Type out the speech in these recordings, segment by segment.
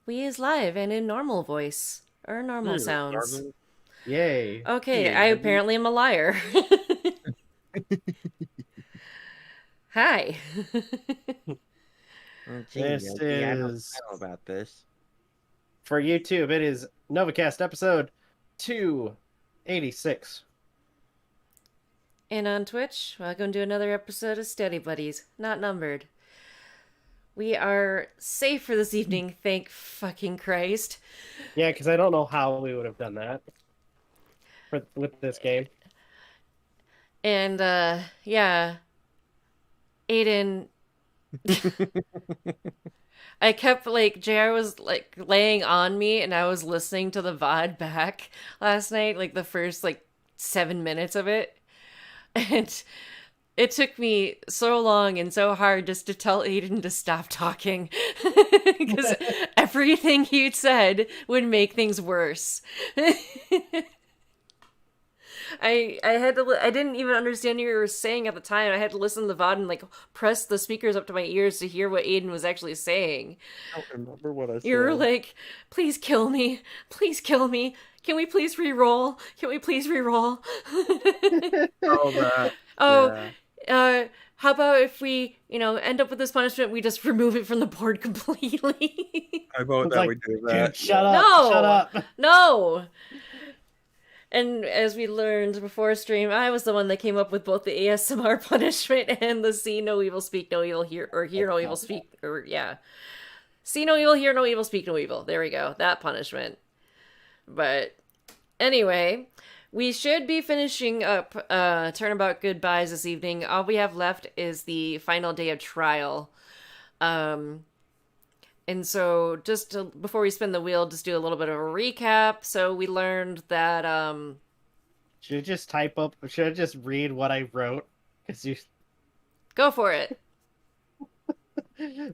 We is live and in normal voice. Or normal Hmm, sounds. Marvin. Yay. Okay, Hey, I Marvin. apparently am a liar. Hi. Gee, This Yogi, I don't is, know about this. for YouTube, it is Novakast episode 286. And on Twitch, welcome to another episode of Steady Buddies, not numbered. We are safe for this evening, thank fucking Christ. Yeah, because I don't know how we would have done that with this game. And, yeah, Aden, I kept, JR was, laying on me, and I was listening to the VOD back last night, the first, 7 minutes of it. And it took me so long and so hard just to tell Aiden to stop talking. Because everything he'd said would make things worse. I didn't even understand what you were saying at the time. I had to listen to the VOD and press the speakers up to my ears to hear what Aiden was actually saying. I don't remember what I said. You were like, please kill me. Please kill me. Can we please re-roll? Can we please re-roll? Oh, that. Oh, Yeah. how about if we, end up with this punishment, we just remove it from the board completely? I vote It's that like, we do Dude, that. shut up! No! Shut up! No! And as we learned before stream, I was the one that came up with both the ASMR punishment and the see no evil, speak no evil, hear no evil, speak, see no evil, hear no evil, speak no evil. There we go. That punishment. But anyway, we should be finishing up Turnabout Goodbyes this evening. All we have left is the final day of trial. And so before we spin the wheel, just do a little bit of a recap. So we learned that Should I just type up, should I just read what I wrote? Because you... Go for it.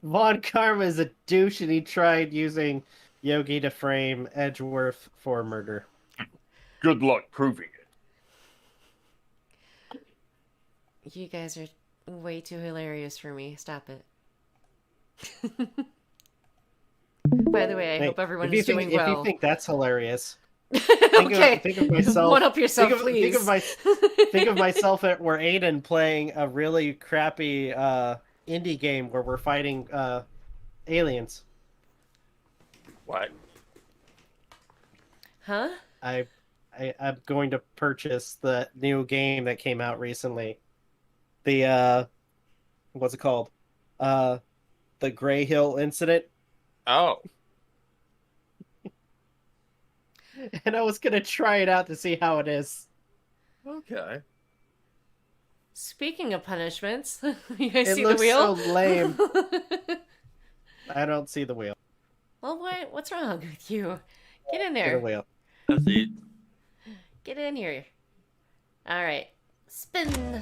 Von Karma is a douche and he tried using Yogi to frame Edgeworth for murder. Good luck proving it. You guys are way too hilarious for me. Stop it. By the way, I hope everyone is doing well. If you think that's hilarious, Okay. think of myself. One up yourself, please. Think of myself at where Aden playing a really crappy indie game where we're fighting aliens. What? Huh? I'm going to purchase the new game that came out recently. The what's it called? The Gray Hill Incident. Oh. And I was gonna try it out to see how it is. Okay. Speaking of punishments, you guys It see the looks wheel? so lame. I don't see the wheel. Well, what's wrong with you? Get in Get a there. wheel. That's it. Get in here. All right. Spin.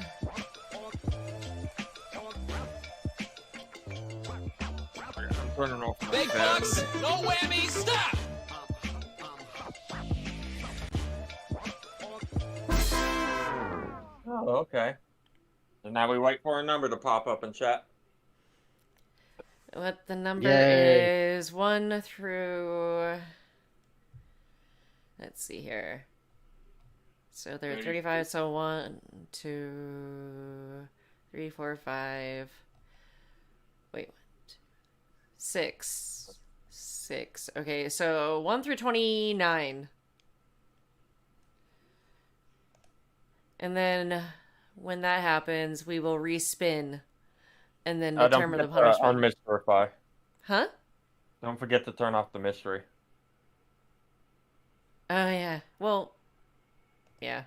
I'm turning off my Big fan. bucks, no whammies, stop! Oh, okay. And now we wait for a number to pop up in chat. What the number Yay. is 1 through... Let's see here. So there are 35, so 1, 2, 3, 4, 5... Wait, 1, 2, 6. 6. Okay, so 1 through 29. And then when that happens, we will respin and then determine the punishment. Unmysterify. Huh? Don't forget to turn off the mystery. Oh, yeah. Well, yeah.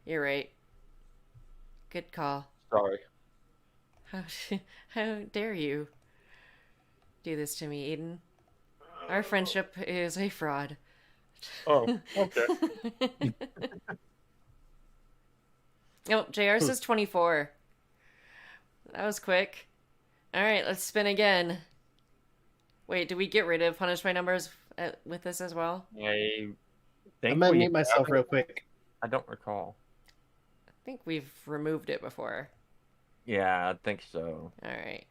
You're right. Good call. Sorry. How dare you do this to me, Aiden? Our friendship is a fraud. Oh, okay. Oh, JR says 24. That was quick. Alright, let's spin again. Wait, did we get rid of punish by numbers with this as well? I I'm think gonna we mute myself real quick. I don't recall. I think we've removed it before. Yeah, I think so. Alright.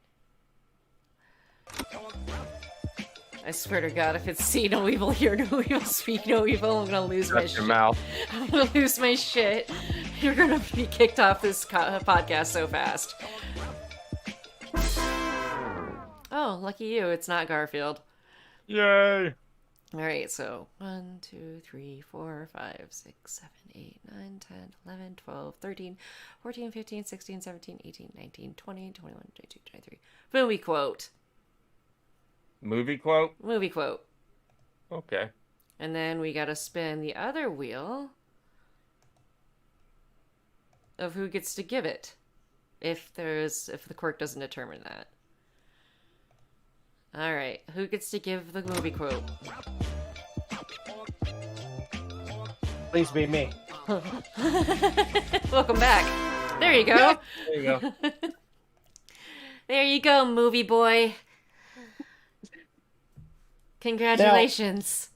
I swear to God, if it's see no evil, hear no evil, speak no evil, I'm gonna lose my Shut your shit. mouth. I'm gonna lose my shit. You're gonna be kicked off this podcast so fast. Oh, lucky you, it's not Garfield. Yay! Alright, so 1, 2, 3, 4, 5, 6, 7, 8, 9, 10, 11, 12, 13, 14, 15, 16, 17, 18, 19, 20, 21, 22, 23. Movie quote. Movie quote? Movie quote. Okay. And then we gotta spin the other wheel of who gets to give it. If the quirk doesn't determine that. Alright, who gets to give the movie quote? Please be me. Welcome back. There you go. There you go. There you go, movie boy. Congratulations.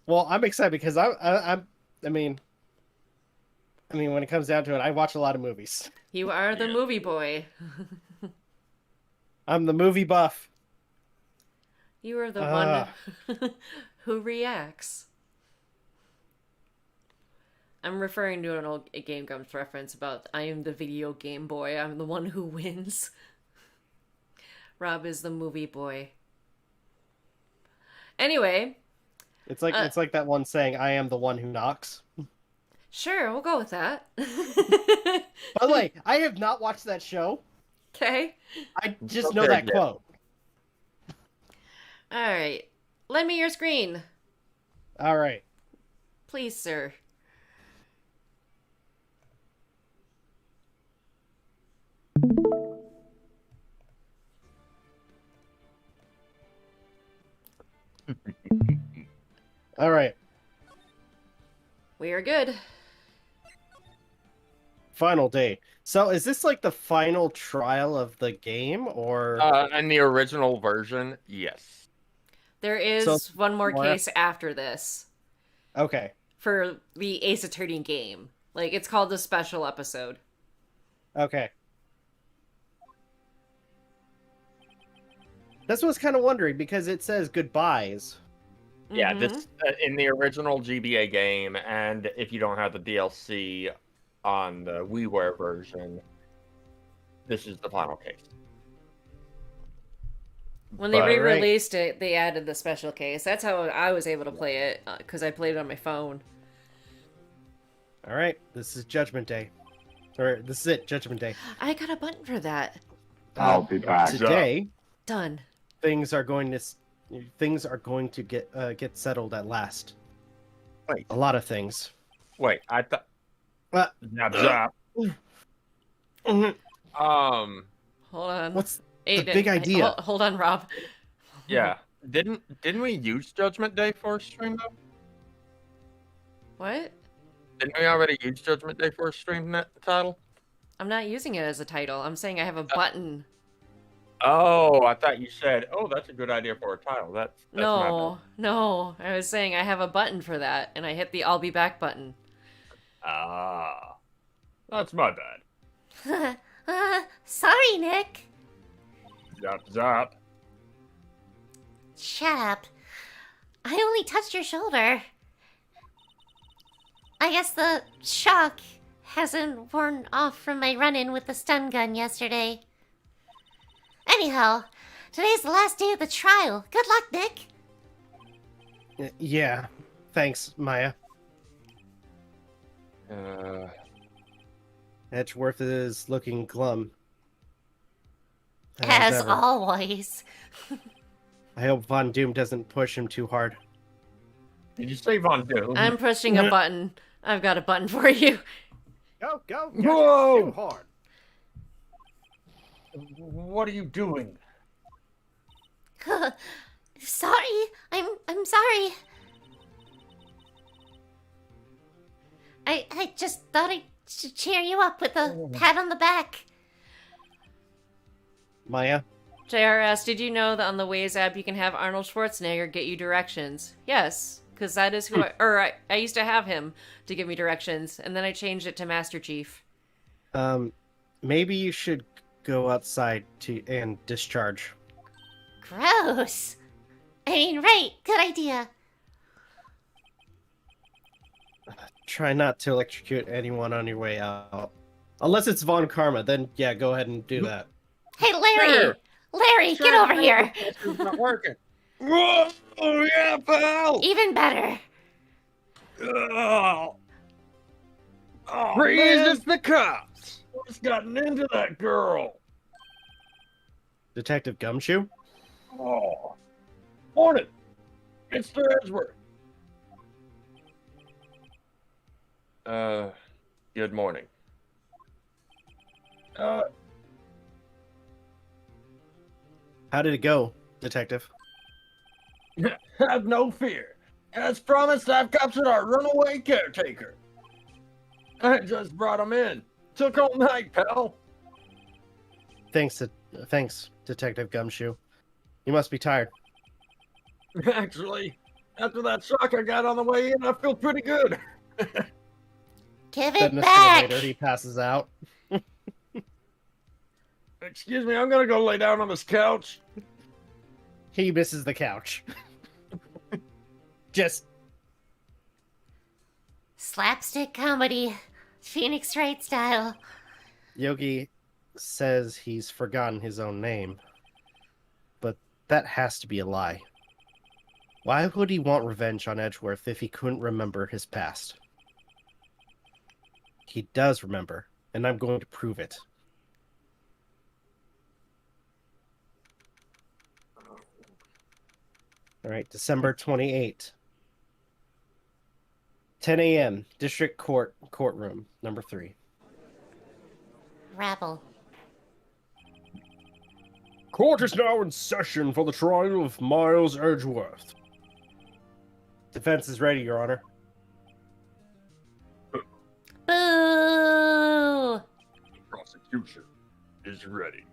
Well, I'm excited because I mean, when it comes down to it, I watch a lot of movies. You are the movie boy. I'm the movie buff. You are the one who reacts. I'm referring to an old Game Grumps reference about I am the video game boy. I'm the one who wins. Rob is the movie boy. Anyway. It's like that one saying, "I am the one who knocks." Sure, we'll go with that. By the way, I have not watched that show. Okay. I just know that quote. Alright. Lend me your screen. All right. Please, sir. All right. We are good. Final day. So is this like the final trial of the game, or? In the original version, yes. There is So, one more more- case after this Okay. for the Ace Attorney game. Like, it's called the special episode. Okay. That's what I was kind of wondering, because it says goodbyes. Yeah, Mhm. this in the original GBA game, and if you don't have the DLC on the WiiWare version, this is the final case. When they All right. re-released it, they added the special case. That's how I was able to play it, because I played it on my phone. All right. This is Judgment Day. Or this is it, Judgment Day. I got a button for that. I'll be back. Today, Done. things are going to get settled at last. Wait. A lot of things. Wait, I thought. Zap, Zap. Mhm. Hold on. What's Aiden, big idea? Hold on, Rob. Yeah. Didn't we use Judgment Day for a stream though? What? Didn't we already use Judgment Day for a stream net title? I'm not using it as a title. I'm saying I have a button. Oh, I thought you said, "Oh, that's a good idea for a title." That's No. I was saying I have a button for that, and I hit the I'll be back button. Ah, that's my bad. Sorry, Nick. Zap zap. Shut up. I only touched your shoulder. I guess the shock hasn't worn off from my run-in with the stun gun yesterday. Anyhow, today's the last day of the trial. Good luck, Nick. Yeah. Thanks, Maya. Edgeworth is looking glum. As ever. always. I hope Von Doom doesn't push him too hard. Did you say Von Doom? I'm pushing a button. I've got a button for you. Go! Whoa! Too hard. What are you doing? Sorry. I'm sorry. I just thought I should cheer you up with a pat on the back. Maya? JRS, did you know that on the Waze app you can have Arnold Schwarzenegger get you directions? Yes, because that is who I used to have him to give me directions, and then I changed it to Master Chief. Maybe you should go outside and discharge. Gross. I mean, right, good idea. Try not to electrocute anyone on your way out. Unless it's Von Karma, then yeah, go ahead and do that. Hey, Larry! Sure. Larry, get over here! It's not working. Whoa, oh, yeah, pal! Even better. Oh, Freeze, it's the cops! What's gotten into that girl? Detective Gumshoe? Oh, morning, Mr. Edgeworth. Good morning. How did it go, Detective? Have no fear. As promised, I've captured our runaway caretaker. I just brought him in. Took all night, pal. Thanks, Detective Gumshoe. You must be tired. Actually, after that shock I got on the way in, I feel pretty good. Give Then it a back! second later, he passes out. Excuse me, I'm gonna go lay down on this couch. He misses the couch. Just Slapstick comedy. Phoenix Wright style. Yogi says he's forgotten his own name. But that has to be a lie. Why would he want revenge on Edgeworth if he couldn't remember his past? He does remember, and I'm going to prove it. All right, December 28th. 10 a.m. District Court courtroom number 3. Rabble. Court is now in session for the trial of Miles Edgeworth. Defense is ready, Your Honor. Boo! Prosecution is ready.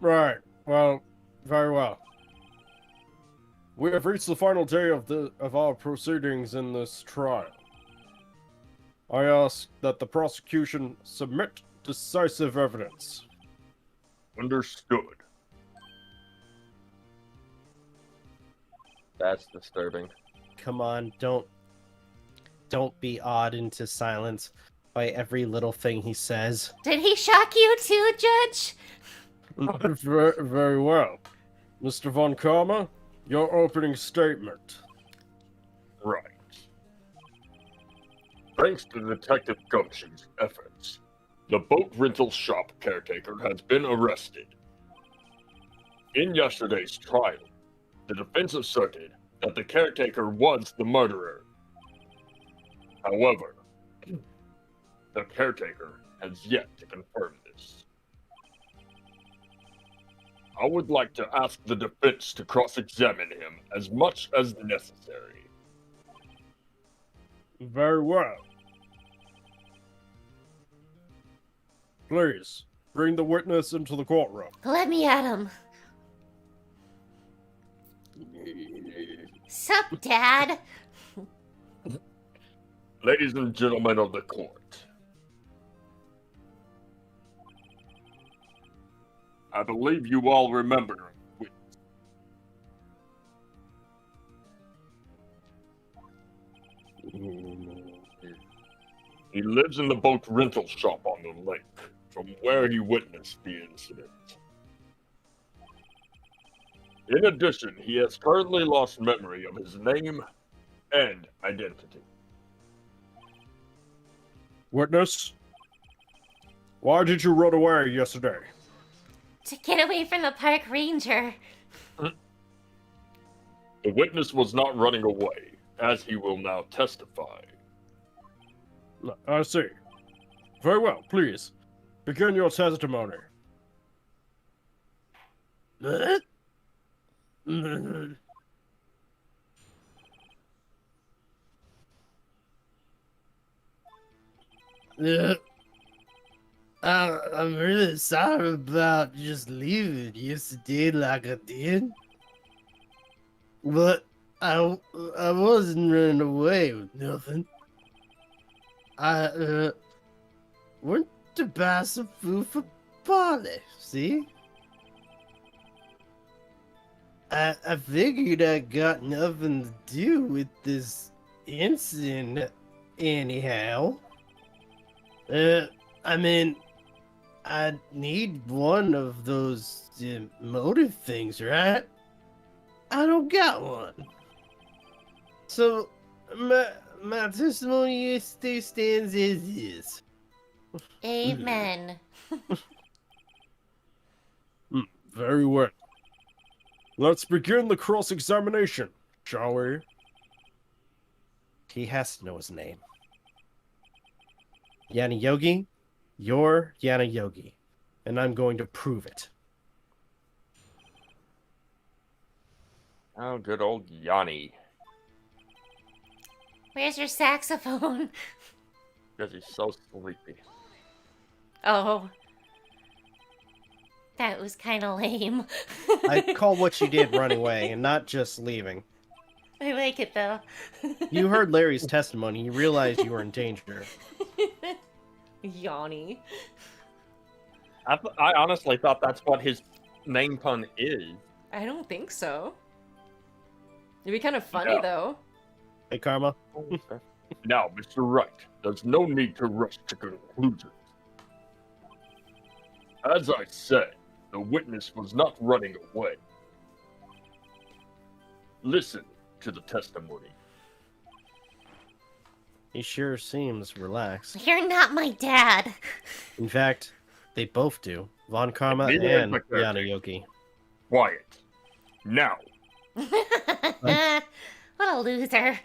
Right. Well, very well. We have reached the final day of our proceedings in this trial. I ask that the prosecution submit decisive evidence. Understood. That's disturbing. Come on, don't be awed into silence by every little thing he says. Did he shock you too, Judge? Very, very well. Mr. Von Karma, your opening statement. Right. Thanks to Detective Gumshoe's efforts, the boat rental shop caretaker has been arrested. In yesterday's trial, the defense asserted that the caretaker was the murderer. However, the caretaker has yet to confirm this. I would like to ask the defense to cross-examine him as much as necessary. Very well. Please, bring the witness into the courtroom. Let me at him. Sup, Dad? Ladies and gentlemen of the court, I believe you all remember. He lives in the boat rental shop on the lake, from where he witnessed the incident. In addition, he has currently lost memory of his name and identity. Witness, why did you run away yesterday? To get away from the park ranger. The witness was not running away, as he will now testify. I see. Very well, please. Begin your testimony. I'm really sorry about just leaving yesterday like I did. But I wasn't running away with nothing. I went to buy some food for party, see? I figured I got nothing to do with this incident anyhow. I mean, I need one of those motive things, right? I don't got one. So, my testimony still stands as is. Amen. Very well. Let's begin the cross-examination, shall we? He has to know his name. Yana Yogi, you're Yana Yogi, and I'm going to prove it. Oh, good old Yanni. Where's your saxophone? Because he's so sleepy. Oh. That was kind of lame. I call what you did run away, and not just leaving. I like it, though. You heard Larry's testimony. You realized you were in danger. Yanni. I honestly thought that's what his name pun is. I don't think so. It'd be kind of funny, Yeah. though. Hey, Karma. Now, Mr. Wright, there's no need to rush to conclusions. As I said, the witness was not running away. Listen to the testimony. He sure seems relaxed. You're not my dad. In fact, they both do. Von Karma Neither is and my character. Yana Yogi. Quiet. Now, What a loser.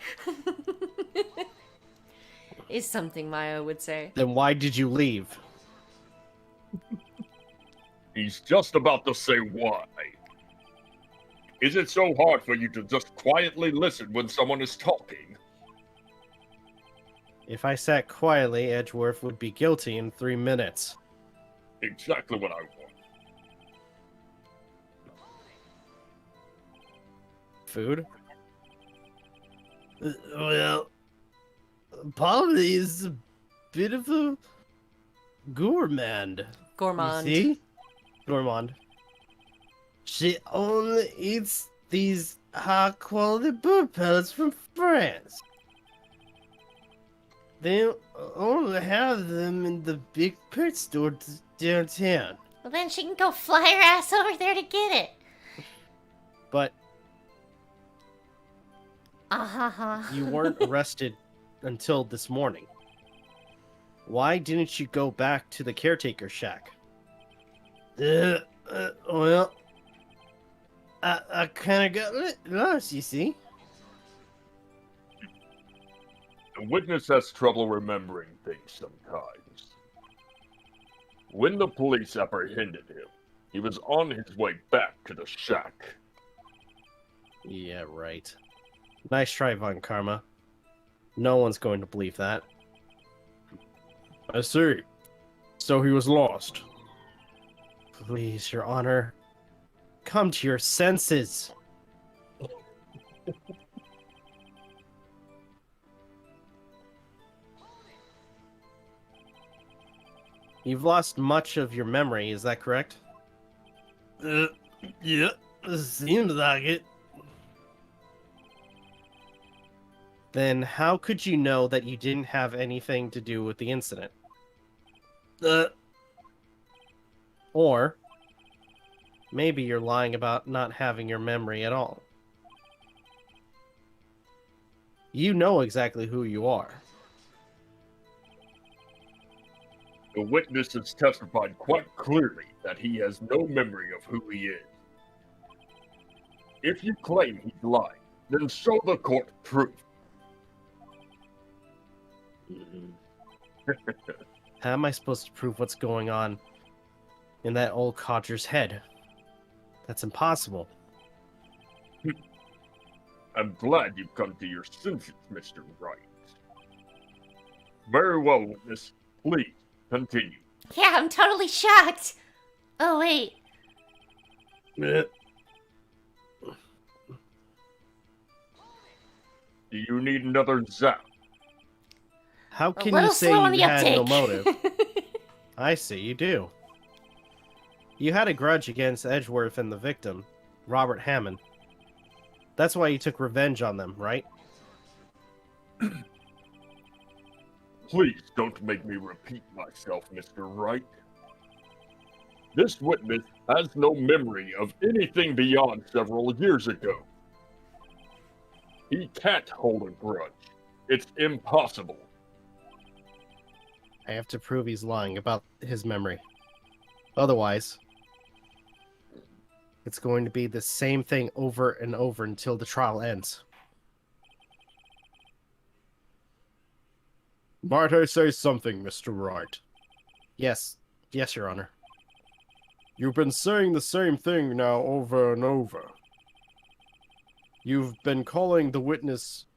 Is something Maya would say. Then why did you leave? he's just about to say why. Is it so hard for you to just quietly listen when someone is talking? If I sat quietly, Edgeworth would be guilty in 3 minutes. Exactly what I want. Food? Well, Polly is a bit of a gourmand. Gourmand. You see? Gourmand. She only eats these high-quality bird pellets from France. They only have them in the big pet store downtown. Well, then she can go fly her ass over there to get it. But Uh-huh. you weren't arrested until this morning. Why didn't you go back to the caretaker shack? Well, I kind of got lost, you see. The witness has trouble remembering things sometimes. When the police apprehended him, he was on his way back to the shack. Yeah, right. Nice try, Von Karma. No one's going to believe that. I see. So he was lost. Please, Your Honor. Come to your senses. You've lost much of your memory, is that correct? Yeah, seems like it. Then how could you know that you didn't have anything to do with the incident? Or maybe you're lying about not having your memory at all. You know exactly who you are. The witness has testified quite clearly that he has no memory of who he is. If you claim he's lying, then show the court proof. How am I supposed to prove what's going on in that old codger's head? That's impossible. I'm glad you've come to your senses, Mr. Wright. Very well, witness. Please, continue. Yeah, I'm totally shocked. Oh, wait. Yeah. Do you need another zap? How A can little you say slow on you the had no uptake. motive? I see you do. You had a grudge against Edgeworth and the victim, Robert Hammond. That's why you took revenge on them, right? Please don't make me repeat myself, Mr. Wright. This witness has no memory of anything beyond several years ago. He can't hold a grudge. It's impossible. I have to prove he's lying about his memory. Otherwise, it's going to be the same thing over and over until the trial ends. Might I say something, Mr. Wright? Yes, Your Honor. You've been saying the same thing now over and over. You've been calling the witness's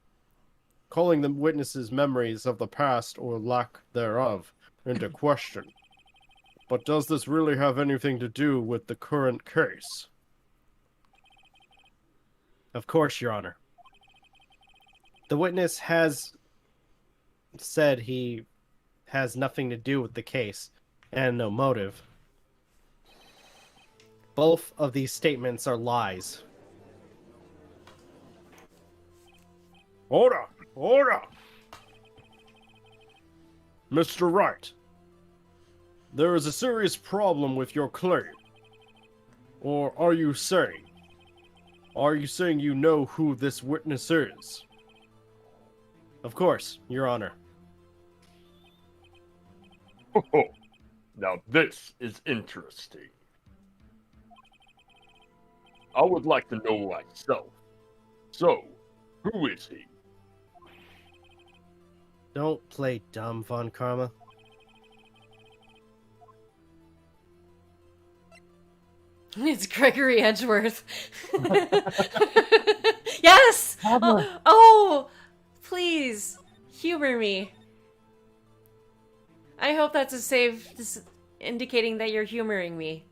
memories of the past or lack thereof into question. But does this really have anything to do with the current case? Of course, Your Honor. The witness has said he has nothing to do with the case and no motive. Both of these statements are lies. Order! Order! Mr. Wright, there is a serious problem with your claim. Or are you saying you know who this witness is? Of course, Your Honor. Oh, now this is interesting. I would like to know myself. So, who is he? Don't play dumb, Von Karma. It's Gregory Edgeworth. Yes! Oh, please, humor me. I hope that's a save indicating that you're humoring me.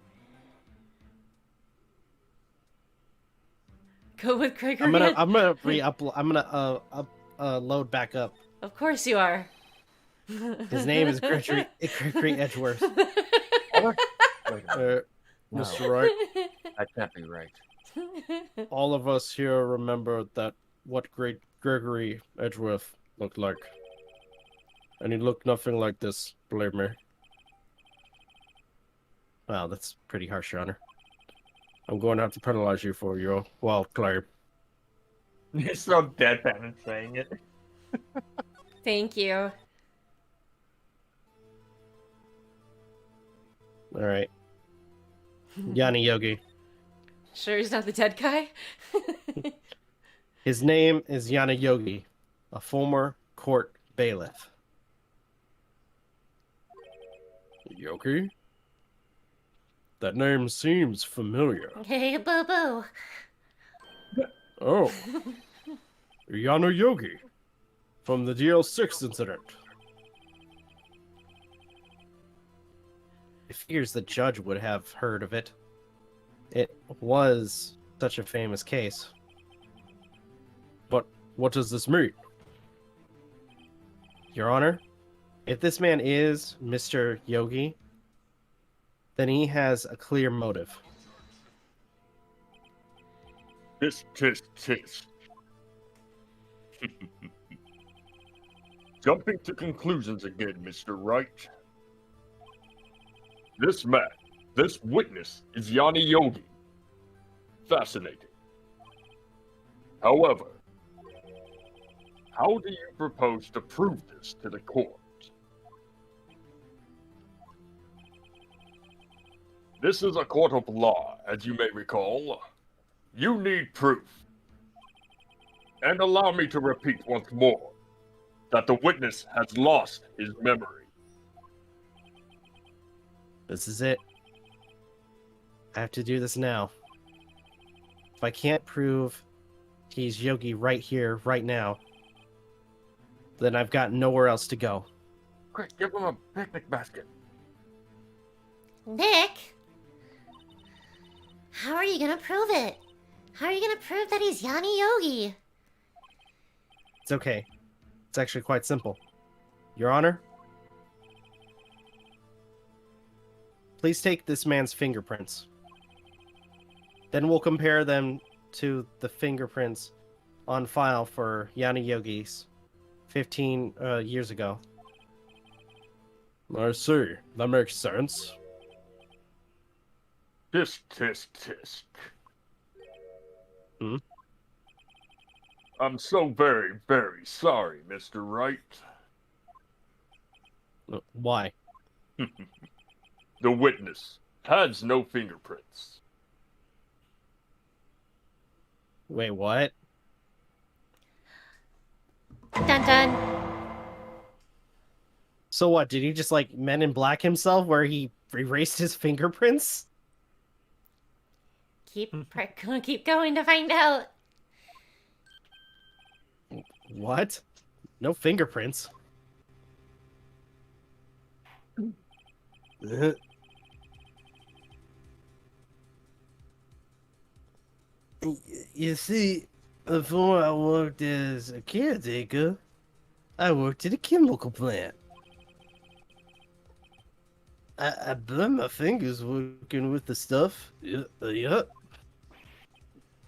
Go with Gregory. I'm gonna re-upload. I'm gonna load back up. Of course you are. His name is Gregory Edgeworth. Mr. Wright, That can't be right. all of us here remember that what great Gregory Edgeworth looked like. And he looked nothing like this, believe me. Wow, that's pretty harsh, Your Honor. I'm going to have to penalize you for your wild claim. You're so deadpan saying it. Thank you. Alright. Yanni Yogi. Sure he's not the dead guy? His name is Yanni Yogi, a former court bailiff. Yogi? That name seems familiar. Hey, boo boo. Oh. Yana Yogi. From the DL6 incident. It figures the judge would have heard of it. It was such a famous case. But what does this mean? Your Honor, if this man is Mr. Yogi, then he has a clear motive. Tisk. Jumping to conclusions again, Mr. Wright. This man, this witness, is Yanni Yogi. Fascinating. However, how do you propose to prove this to the court? This is a court of law, as you may recall. You need proof. And allow me to repeat once more that the witness has lost his memory. This is it. I have to do this now. If I can't prove he's Yogi right here, right now, then I've got nowhere else to go. Quick, give him a picnic basket. Nick? How are you gonna prove it? How are you gonna prove that he's Yanni Yogi? It's okay. It's actually quite simple. Your Honor, please take this man's fingerprints. Then we'll compare them to the fingerprints on file for Yana Yogi's 15 years ago. I see. That makes sense. Tisk, tisk, tisk. Hmm? I'm so very, very sorry, Mr. Wright. Why? The witness has no fingerprints. Wait, what? Dun dun. So what, did he just like Men in Black himself where he erased his fingerprints? Keep going to find out. What? No fingerprints. You see, before I worked as a caretaker, I worked at a chemical plant. I burned my fingers working with the stuff. Yup.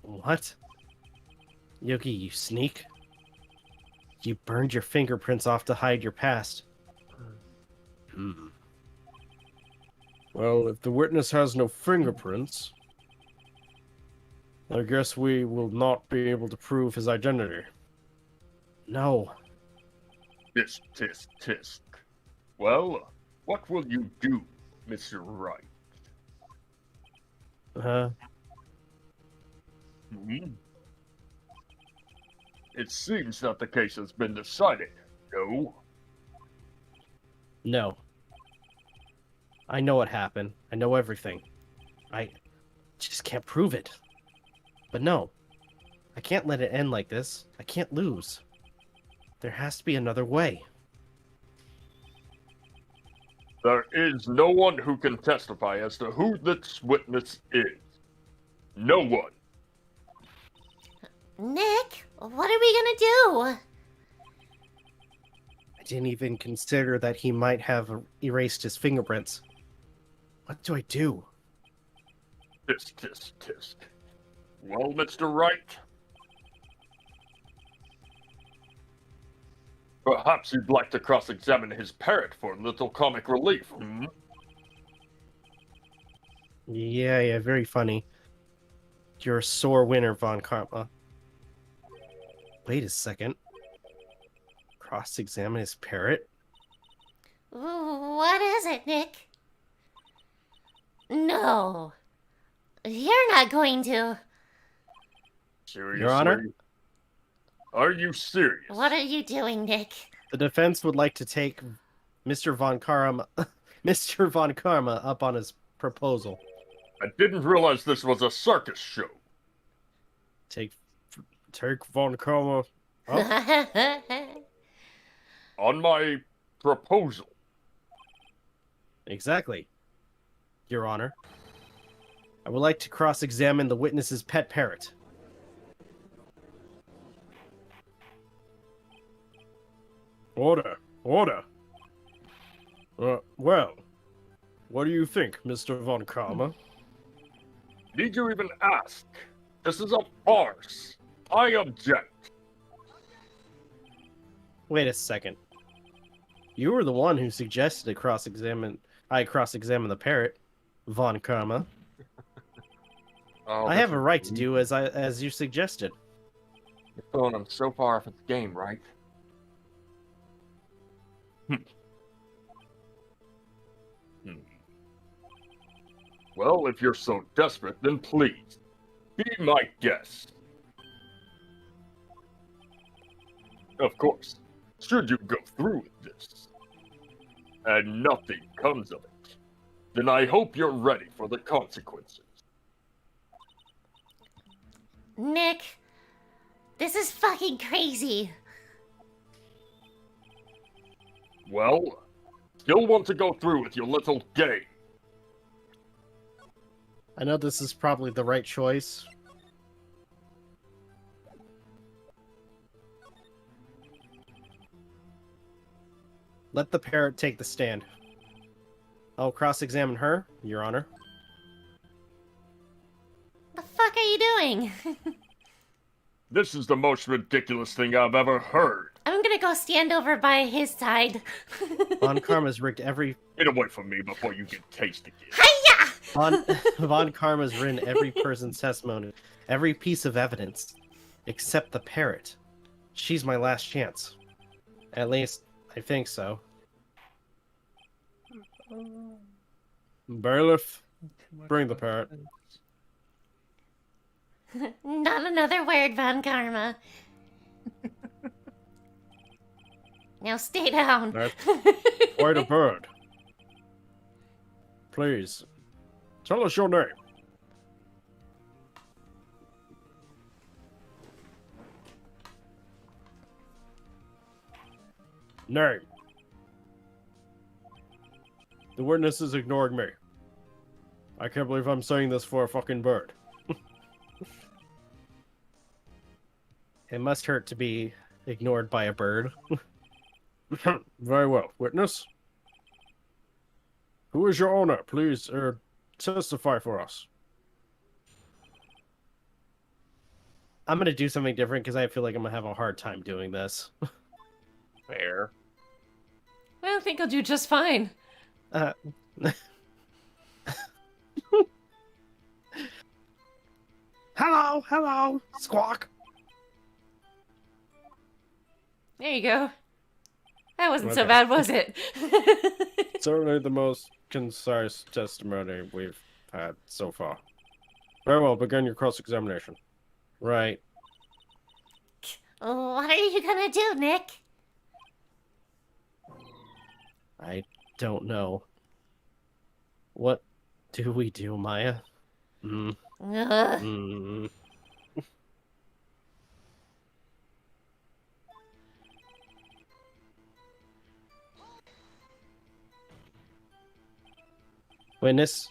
What? Yogi, you sneak. You burned your fingerprints off to hide your past. Well, if the witness has no fingerprints, I guess we will not be able to prove his identity. No. Tisk, tisk, tisk. Well, what will you do, Mr. Wright? Hmm? It seems that the case has been decided, no? No. I know what happened. I know everything. I just can't prove it. But no. I can't let it end like this. I can't lose. There has to be another way. There is no one who can testify as to who this witness is. No one. Nick, what are we gonna do? I didn't even consider that he might have erased his fingerprints. What do I do? Tisk, tisk, tisk. Well, Mr. Wright? Perhaps you'd like to cross-examine his parrot for a little comic relief, hmm? Yeah, very funny. You're a sore winner, Von Karma. Wait a second. Cross-examine his parrot? What is it, Nick? No. You're not going to. Seriously? Your Honor? Are you serious? What are you doing, Nick? The defense would like to take Mr. Von Karma, Mr. Von Karma up on his proposal. I didn't realize this was a circus show. Take Von Karma up. On my proposal. Exactly. Your Honor. I would like to cross-examine the witness's pet parrot. Order. Order. Well, what do you think, Mr. Von Karma? Need you even ask? This is a farce. I object. Wait a second. You were the one who suggested I cross-examine the parrot, Von Karma. Oh, I have a right to do as you suggested. You're throwing him so far off its game, right? Well, if you're so desperate, then please, be my guest. Of course, should you go through with this, and nothing comes of it, then I hope you're ready for the consequences. Nick, this is fucking crazy. Well, still want to go through with your little game. I know this is probably the right choice. Let the parrot take the stand. I'll cross-examine her, Your Honor. The fuck are you doing? This is the most ridiculous thing I've ever heard. I'm gonna go stand over by his side. Von Karma's rigged every... Get away from me before you get tasted. Hiya! Von Karma's written every person's testimony, every piece of evidence, except the parrot. She's my last chance. At least, I think so. Bailiff, bring the parrot. Not another word, Von Karma. Now stay down. That's quite a bird. Please, tell us your name. Name. The witness is ignoring me. I can't believe I'm saying this for a fucking bird. It must hurt to be ignored by a bird. Very well. Witness? Who is your owner? Please, testify for us. I'm gonna do something different because I feel like I'm gonna have a hard time doing this. Fair. I think I'll do just fine. Hello, squawk. There you go. That wasn't so Okay. bad, was it? Certainly the most concise testimony we've had so far. Very well, begin your cross-examination. Right. What are you gonna do, Nick? I don't know. What do we do, Maya? Ugh. Witness,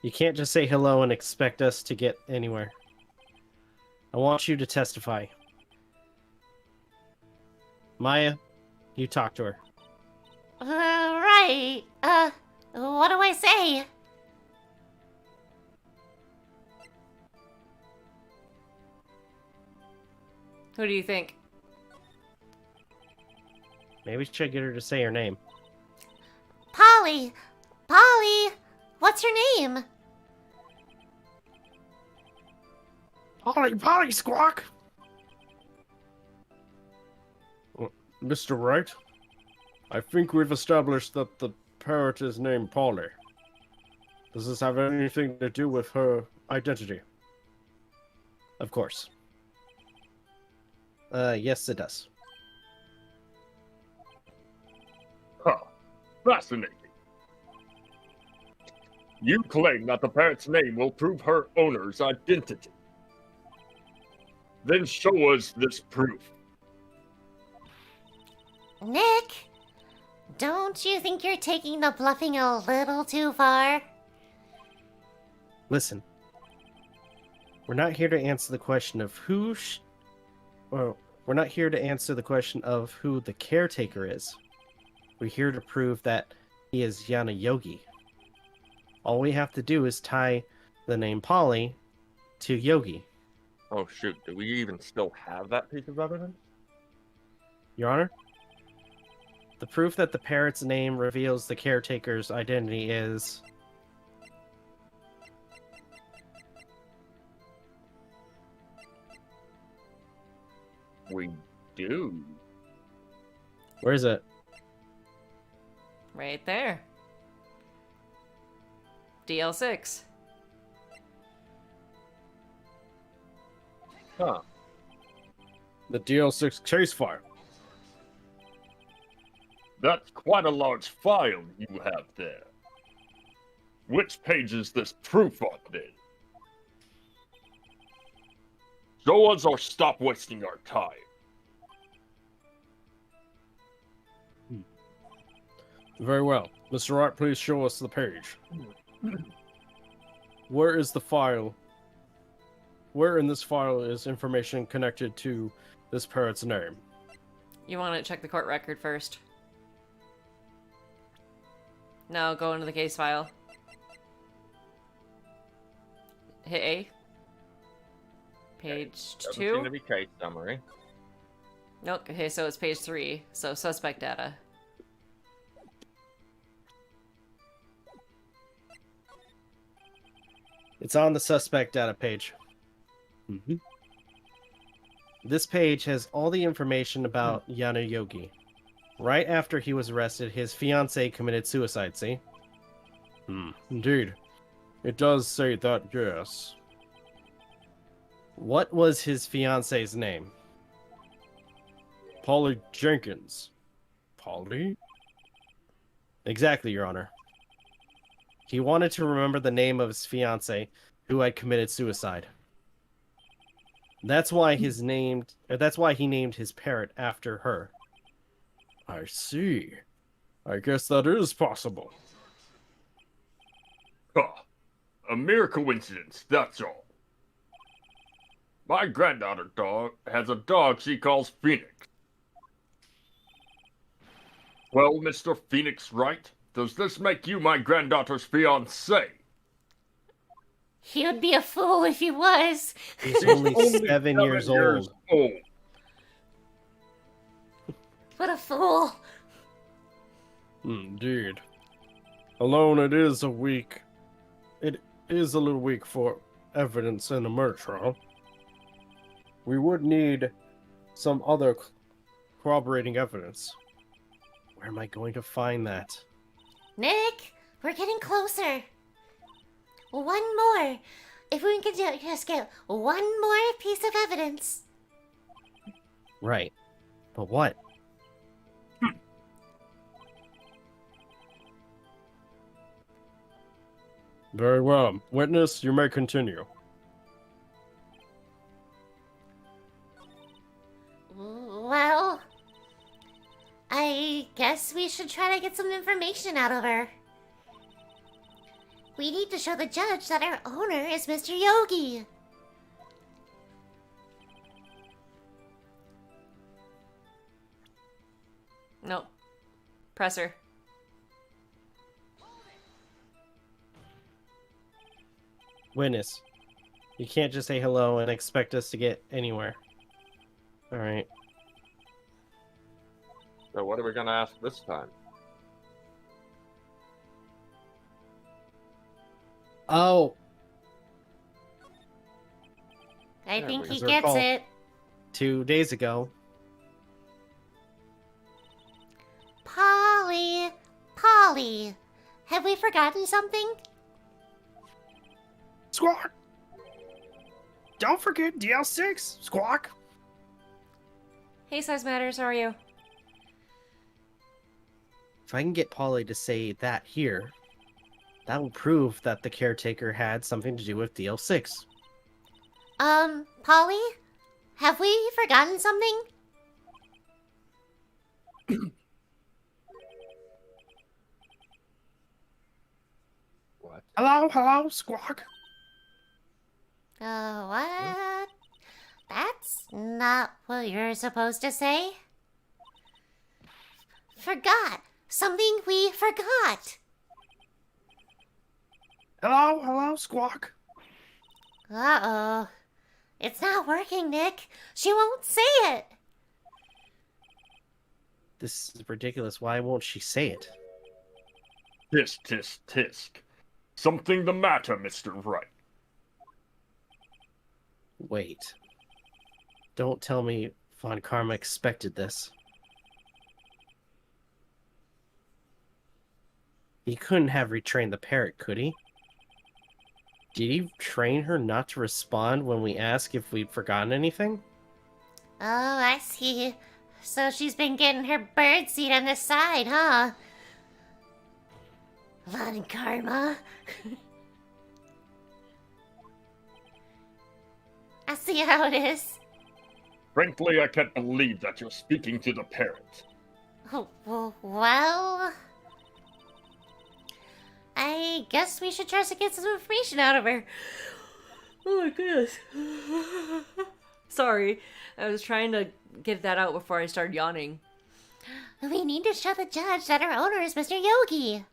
you can't just say hello and expect us to get anywhere. I want you to testify. Maya, you talk to her. Right. What do I say? Who do you think? Maybe we should get her to say her name. Polly! Polly! What's your name? Polly, squawk! Mr. Wright, I think we've established that the parrot is named Polly. Does this have anything to do with her identity? Of course. Yes, it does. Huh. Fascinating. You claim that the parrot's name will prove her owner's identity. Then show us this proof. Nick? Don't you think you're taking the bluffing a little too far? Listen. We're not here to answer the question of we're not here to answer the question of who the caretaker is. We're here to prove that he is Yana Yogi. All we have to do is tie the name Polly to Yogi. Oh shoot, do we even still have that piece of evidence? Your Honor? The proof that the parrot's name reveals the caretaker's identity is... We do. Where is it? Right there. DL6. Huh. The DL6 case file. That's quite a large file you have there. Which page is this proof on, then? Show us or stop wasting our time. Very well. Mr. Wright, please show us the page. Where is the file? Where in this file is information connected to this parrot's name? You want to check the court record first? No, go into the case file. Hit A. Page Doesn't 2? seem to be case summary. Nope, okay, so it's page 3. So, suspect data. It's on the suspect data page. This page has all the information about Yano Yogi. Right after he was arrested, his fiancée committed suicide, see? Indeed. It does say that, yes. What was his fiancée's name? Polly Jenkins. Polly? Exactly, Your Honor. He wanted to remember the name of his fiancée who had committed suicide. That's why he named his parrot after her. I see. I guess that is possible. Huh. A mere coincidence, that's all. My granddaughter dog has a dog she calls Phoenix. Well, Mr. Phoenix Wright, does this make you my granddaughter's fiancé? He would be a fool if he was. He's only 7 years old. What a fool. Indeed. Alone, it is a little weak for evidence in a murder trial. We would need some other corroborating evidence. Where am I going to find that? Nick, we're getting closer. One more. If we can just get one more piece of evidence. Right. But what? Very well. Witness, you may continue. Well, I guess we should try to get some information out of her. We need to show the judge that our owner is Mr. Yogi. Nope. Presser. Witness. You can't just say hello and expect us to get anywhere. Alright. So what are we gonna ask this time? Oh, I think he As I gets recall. it. 2 days ago. Polly, have we forgotten something? Squawk! Don't forget DL6, Squawk! Hey, Size Matters, how are you? If I can get Polly to say that here, that will prove that the caretaker had something to do with DL6. Polly, have we forgotten something? What? Hello, Squawk! What? That's not what you're supposed to say. Forgot. Something we forgot. Hello, Squawk! Uh-oh. It's not working, Nick. She won't say it. This is ridiculous. Why won't she say it? Tisk, tisk, tisk. Something the matter, Mr. Wright. Wait. Don't tell me Von Karma expected this. He couldn't have retrained the parrot, could he? Did he train her not to respond when we ask if we'd forgotten anything? Oh, I see. So she's been getting her birdseed on the side, huh? Von Karma. I see how it is. Frankly, I can't believe that you're speaking to the parrot. Well, I guess we should try to get some information out of her. Oh my goodness. Sorry. I was trying to get that out before I started yawning. We need to show the judge that our owner is Mr. Yogi.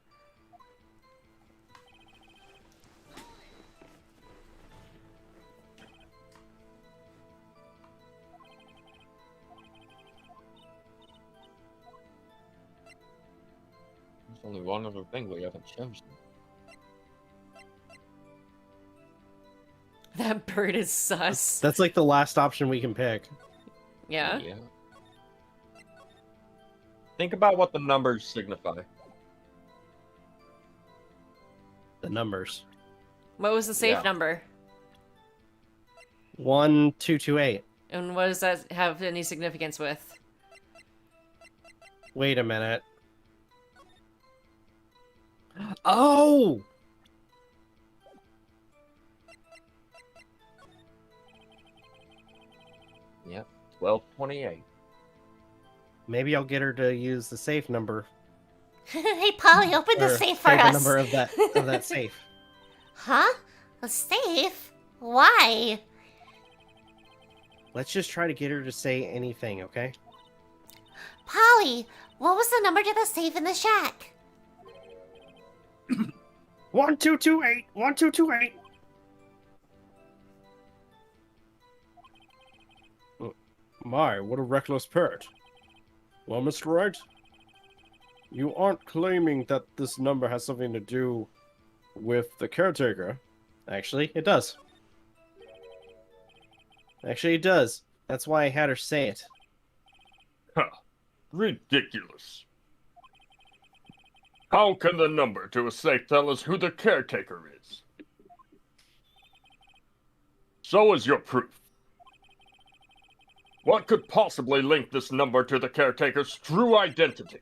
There's only one other thing we haven't chosen. That bird is sus. That's like the last option we can pick. Yeah? Yeah. Think about what the numbers signify. The numbers. What was the safe Yeah. number? 1228. And what does that have any significance with? Wait a minute. Oh! Yep. 1228. Maybe I'll get her to use the safe number. Hey, Polly, open the or safe for say the us. number of that safe. Huh? A safe? Why? Let's just try to get her to say anything, okay? Polly, what was the number to the safe in the shack? 1228! 1228! My, what a reckless parrot. Well, Mr. Wright, you aren't claiming that this number has something to do with the caretaker. Actually, it does. Actually, it does. That's why I had her say it. Ridiculous. How can the number to a safe tell us who the caretaker is? So is your proof. What could possibly link this number to the caretaker's true identity?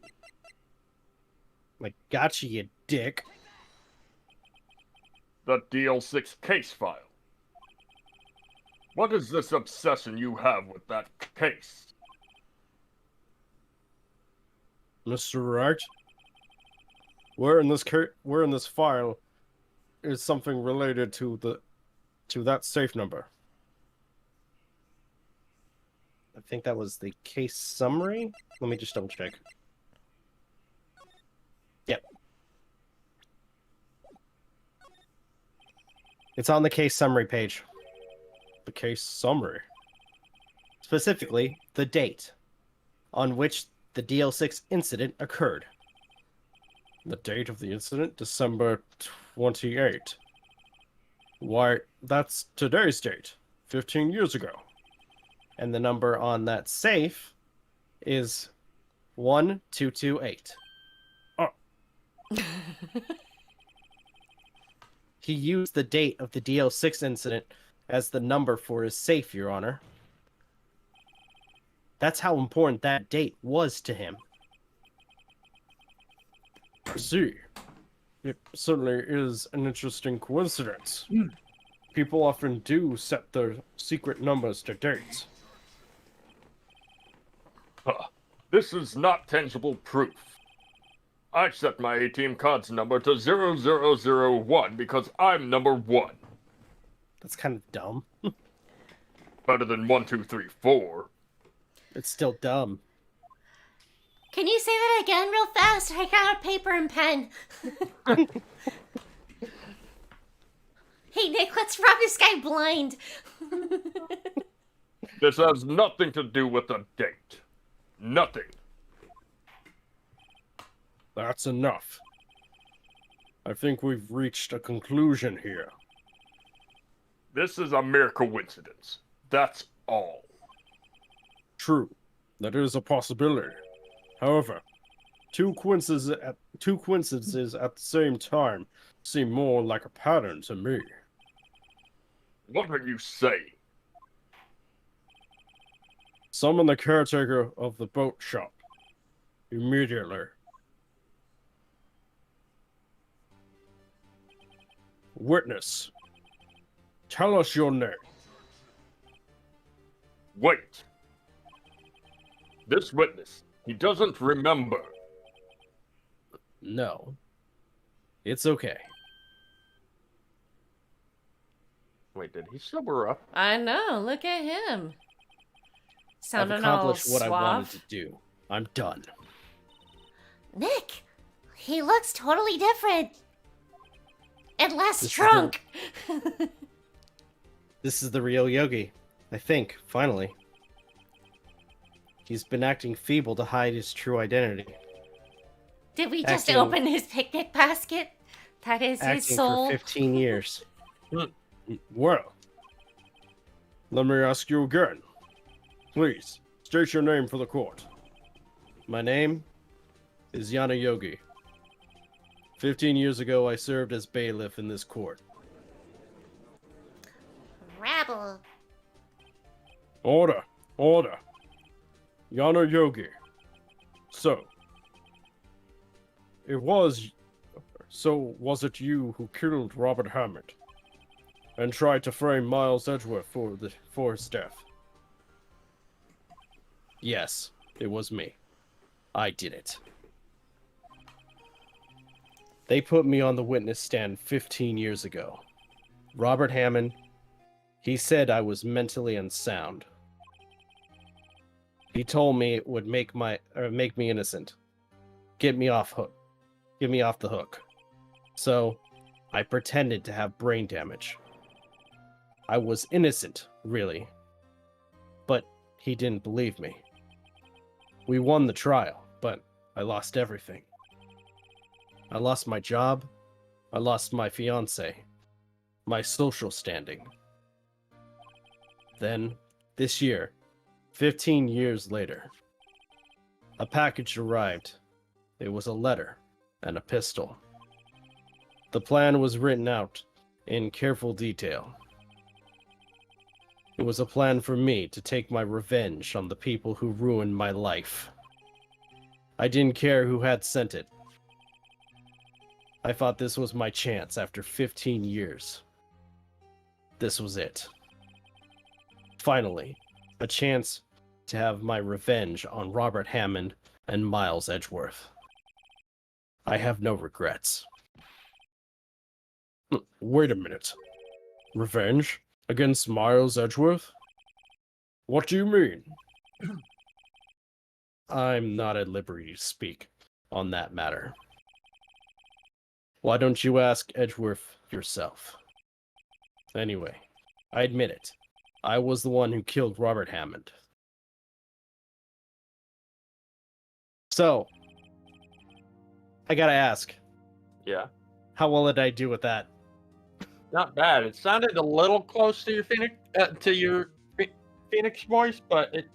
Like, gotcha, you dick. The DL6 case file. What is this obsession you have with that case? Mr. Wright, where in this file is something related to that safe number? I think that was the case summary. Let me just double check. Yep. It's on the case summary page. The case summary. Specifically, the date on which the DL6 incident occurred. The date of the incident, December 28. Why, that's today's date, 15 years ago. And the number on that safe is 1228. Oh. He used the date of the DL6 incident as the number for his safe, Your Honor. That's how important that date was to him. I see. It certainly is an interesting coincidence. People often do set their secret numbers to dates. This is not tangible proof. I set my ATM card's number to 0001 because I'm number 1. That's kind of dumb. Better than 1, 2, 3, 4. It's still dumb. Can you say that again real fast? I got a paper and pen. Hey, Nick, let's rob this guy blind. This has nothing to do with the date. Nothing. That's enough. I think we've reached a conclusion here. This is a mere coincidence. That's all. True, that is a possibility. However, two coincidences at the same time seem more like a pattern to me. What are you saying? Summon the caretaker of the boat shop. Immediately. Witness. Tell us your name. Wait. This witness, he doesn't remember. No. It's okay. Wait, did he sober up? I know, look at him. I've Sounding all accomplished what I wanted suave. to do. I'm done. Nick, he looks totally different. And less This is drunk. This is the real Yogi. I think, finally. He's been acting feeble to hide his true identity. Did we just Acting- open his picnic basket? That is his Acting soul. for 15 years. Well, let me ask you again. Please, state your name for the court. My name is Yana Yogi. 15 years ago, I served as bailiff in this court. Rabble. Order, order. Yana Yogi. So, was it you who killed Robert Hammond and tried to frame Miles Edgeworth for his death? Yes, it was me. I did it. They put me on the witness stand 15 years ago. Robert Hammond, he said I was mentally unsound. He told me it would make me innocent. Get me off the hook. So, I pretended to have brain damage. I was innocent, really. But he didn't believe me. We won the trial, but I lost everything. I lost my job. I lost my fiancé. My social standing. Then, this year, 15 years later, a package arrived. It was a letter and a pistol. The plan was written out in careful detail. It was a plan for me to take my revenge on the people who ruined my life. I didn't care who had sent it. I thought this was my chance after 15 years. This was it. Finally, a chance to have my revenge on Robert Hammond and Miles Edgeworth. I have no regrets. Wait a minute. Revenge? Against Miles Edgeworth? What do you mean? I'm not at liberty to speak on that matter. Why don't you ask Edgeworth yourself? Anyway, I admit it. I was the one who killed Robert Hammond. So, I gotta ask, Yeah. how well did I do with that? Not bad. It sounded a little close to your Phoenix voice, but it's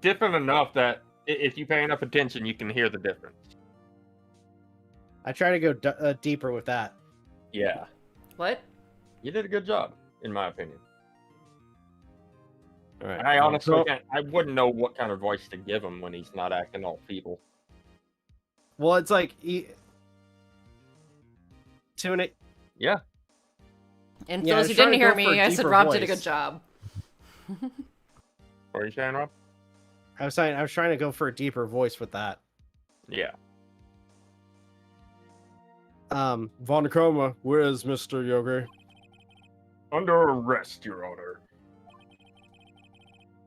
different enough that if you pay enough attention, you can hear the difference. I try to go deeper with that. Yeah. What? You did a good job, in my opinion. All right. And I honestly I wouldn't know what kind of voice to give him when he's not acting all feeble. Well, it's like tune it. Yeah. And Yeah, for I those who was trying didn't to hear go for me, a I said deeper Rob did a voice. good job. What are you saying, Rob? I was trying to go for a deeper voice with that. Yeah. Von Koma, where is Mr. Yogi? Under arrest, Your Honor.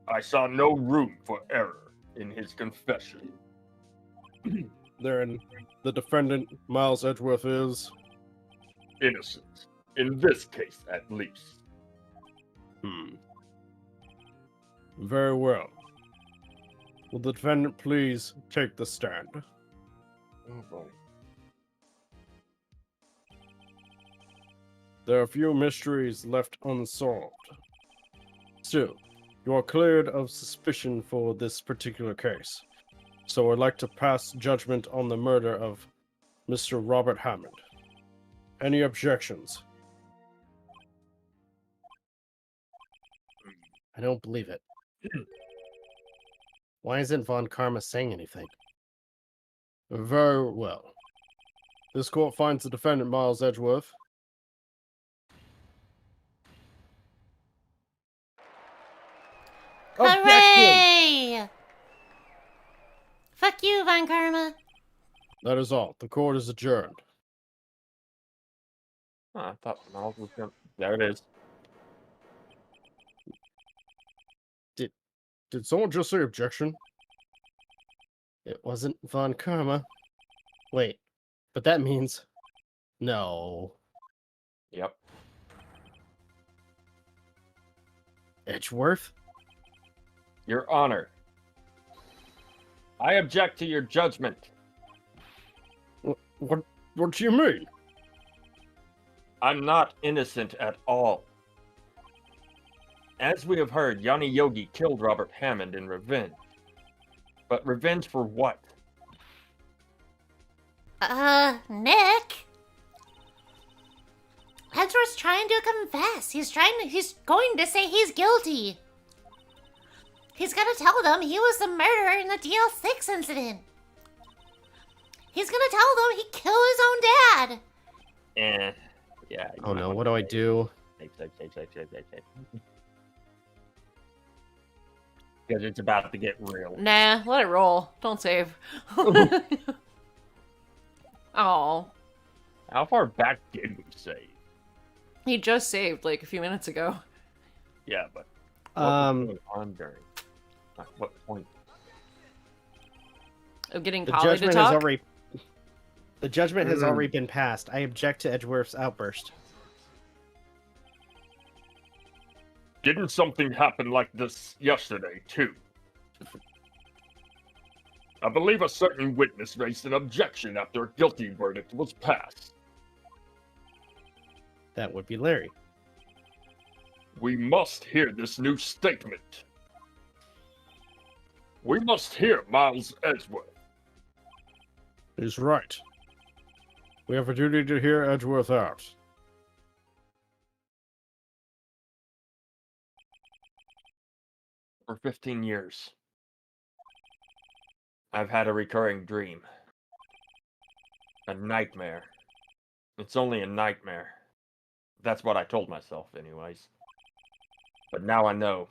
I saw no room for error in his confession. Then the defendant, Miles Edgeworth, is... Innocent. In this case, at least. Very well. Will the defendant please take the stand? Oh boy. There are a few mysteries left unsolved. Still, you are cleared of suspicion for this particular case. So I'd like to pass judgment on the murder of Mr. Robert Hammond. Any objections? I don't believe it. Why isn't Von Karma saying anything? Very well. This court finds the defendant, Miles Edgeworth. Hooray! Fuck you, Von Karma. That is all. The court is adjourned. Oh, I thought Miles was gonna... There it is. Did someone just say objection? It wasn't Von Karma. Wait, but that means... No. Yep. Edgeworth? Your Honor. I object to your judgment. What do you mean? I'm not innocent at all. As we have heard, Yanni Yogi killed Robert Hammond in revenge. But revenge for what? Nick? Edward's trying to confess. He's going to say he's guilty. He's gonna tell them he was the murderer in the DL6 incident. He's gonna tell them he killed his own dad. Yeah. Oh no, what do I do? Save. Because it's about to get real. Nah, let it roll. Don't save. Oh, How far back did we save? he just saved like a few minutes ago. Yeah, but what was going on during? At what point? Of getting The Polly to judgment talk. has already been passed. I object to Edgeworth's outburst. Didn't something happen like this yesterday, too? I believe a certain witness raised an objection after a guilty verdict was passed. That would be Larry. We must hear this new statement. We must hear Miles Edgeworth. He's right. We have a duty to hear Edgeworth out. For 15 years, I've had a recurring dream. A nightmare. It's only a nightmare. That's what I told myself, anyways. But now I know.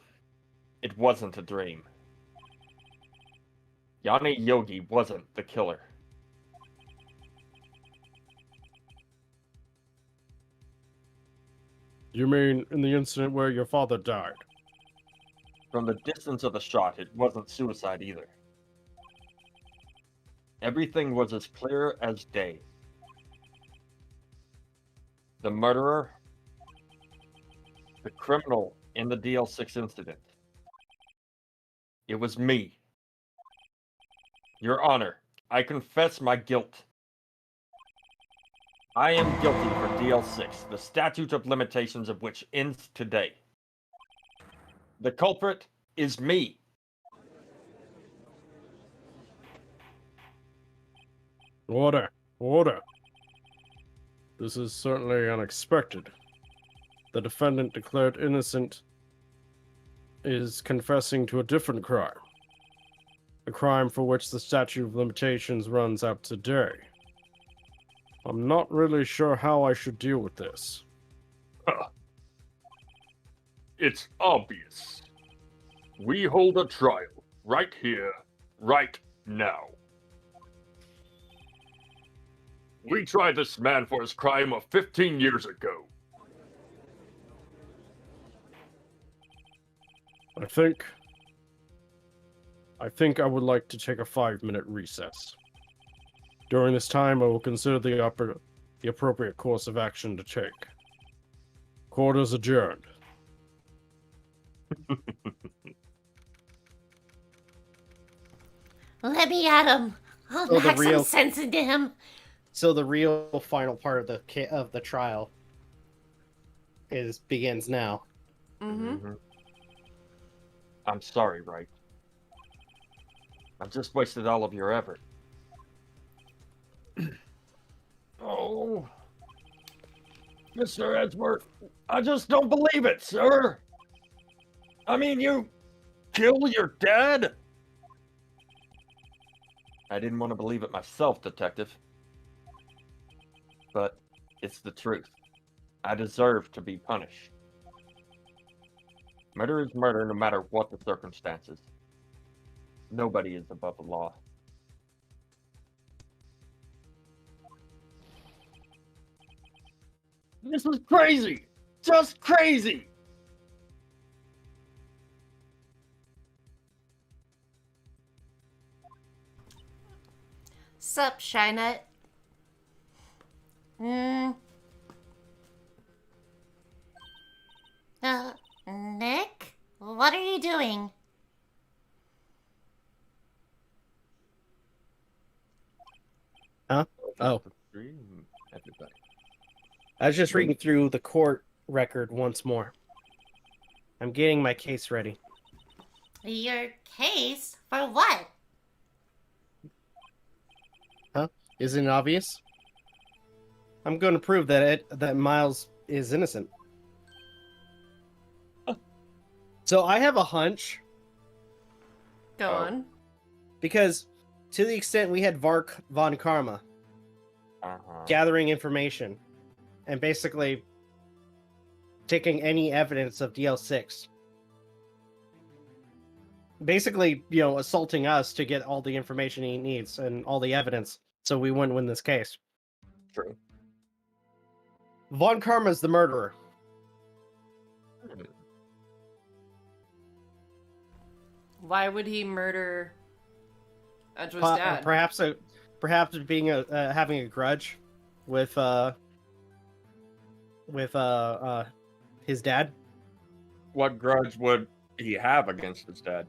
It wasn't a dream. Yanni Yogi wasn't the killer. You mean in the incident where your father died? From the distance of the shot, it wasn't suicide either. Everything was as clear as day. The murderer, the criminal in the DL6 incident. It was me. Your Honor, I confess my guilt. I am guilty for DL6, the statute of limitations of which ends today. The culprit is me. Order. Order. This is certainly unexpected. The defendant declared innocent is confessing to a different crime. A crime for which the statute of limitations runs out today. I'm not really sure how I should deal with this. It's obvious. We hold a trial right here, right now. We tried this man for his crime of 15 years ago. I think I would like to take a 5-minute recess. During this time, I will consider the appropriate course of action to take. Court is adjourned. Let me at him. I'll Oh, the knock real- some sense into him. So the real final part of the trial begins now. Mm-hmm. I'm sorry, Wright. I've just wasted all of your effort. Oh, Mr. Edgeworth, I just don't believe it, sir. I mean, you kill your dad? I didn't want to believe it myself, Detective. But it's the truth. I deserve to be punished. Murder is murder no matter what the circumstances. Nobody is above the law. This is crazy! Just crazy! Sup, Shynut? Nick? What are you doing? Huh? Oh. I was just reading through the court record once more. I'm getting my case ready. Your case? For what? Isn't it obvious? I'm going to prove that Miles is innocent. So I have a hunch, Go on. because to the extent we had Von Karma gathering information and basically taking any evidence of DL6, basically, assaulting us to get all the information he needs and all the evidence so we wouldn't win this case. True. Von Karma's the murderer. Why would he murder Edgeworth's dad? Perhaps being having a grudge with his dad. What grudge would he have against his dad?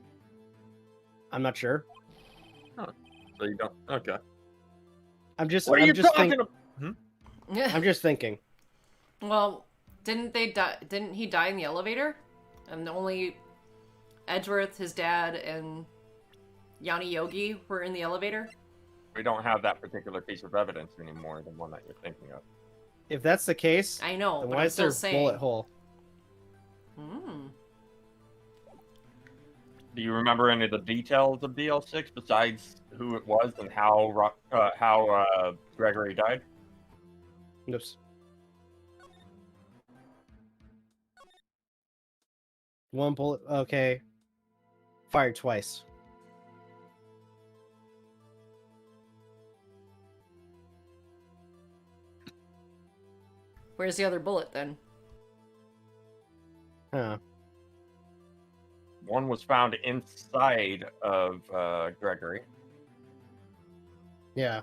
I'm not sure. So you don't. Okay. I'm just. What are I'm you just talking think- about? I'm just thinking. Well, didn't they die? Didn't he die in the elevator? And only Edgeworth, his dad, and Yanni Yogi were in the elevator? We don't have that particular piece of evidence anymore, the one that you're thinking of. If that's the case, I know, then but why I'm is there still a saying. bullet hole? Hmm. Do you remember any of the details of DL6 besides who it was and how Gregory died? Oops. One bullet. Okay. Fired twice. Where's the other bullet then? Huh. One was found inside of Gregory. Yeah.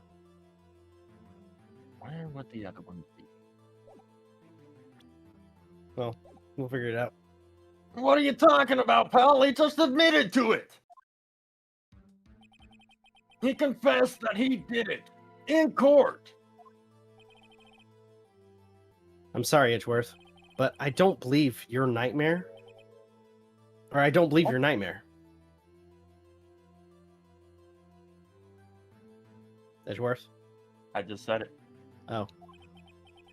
Where would the other one be? Well, we'll figure it out. What are you talking about, pal? He just admitted to it. He confessed that he did it in court. I'm sorry, Edgeworth, but I don't believe your nightmare. Or I don't believe your nightmare. Edgeworth? I just said it. Oh.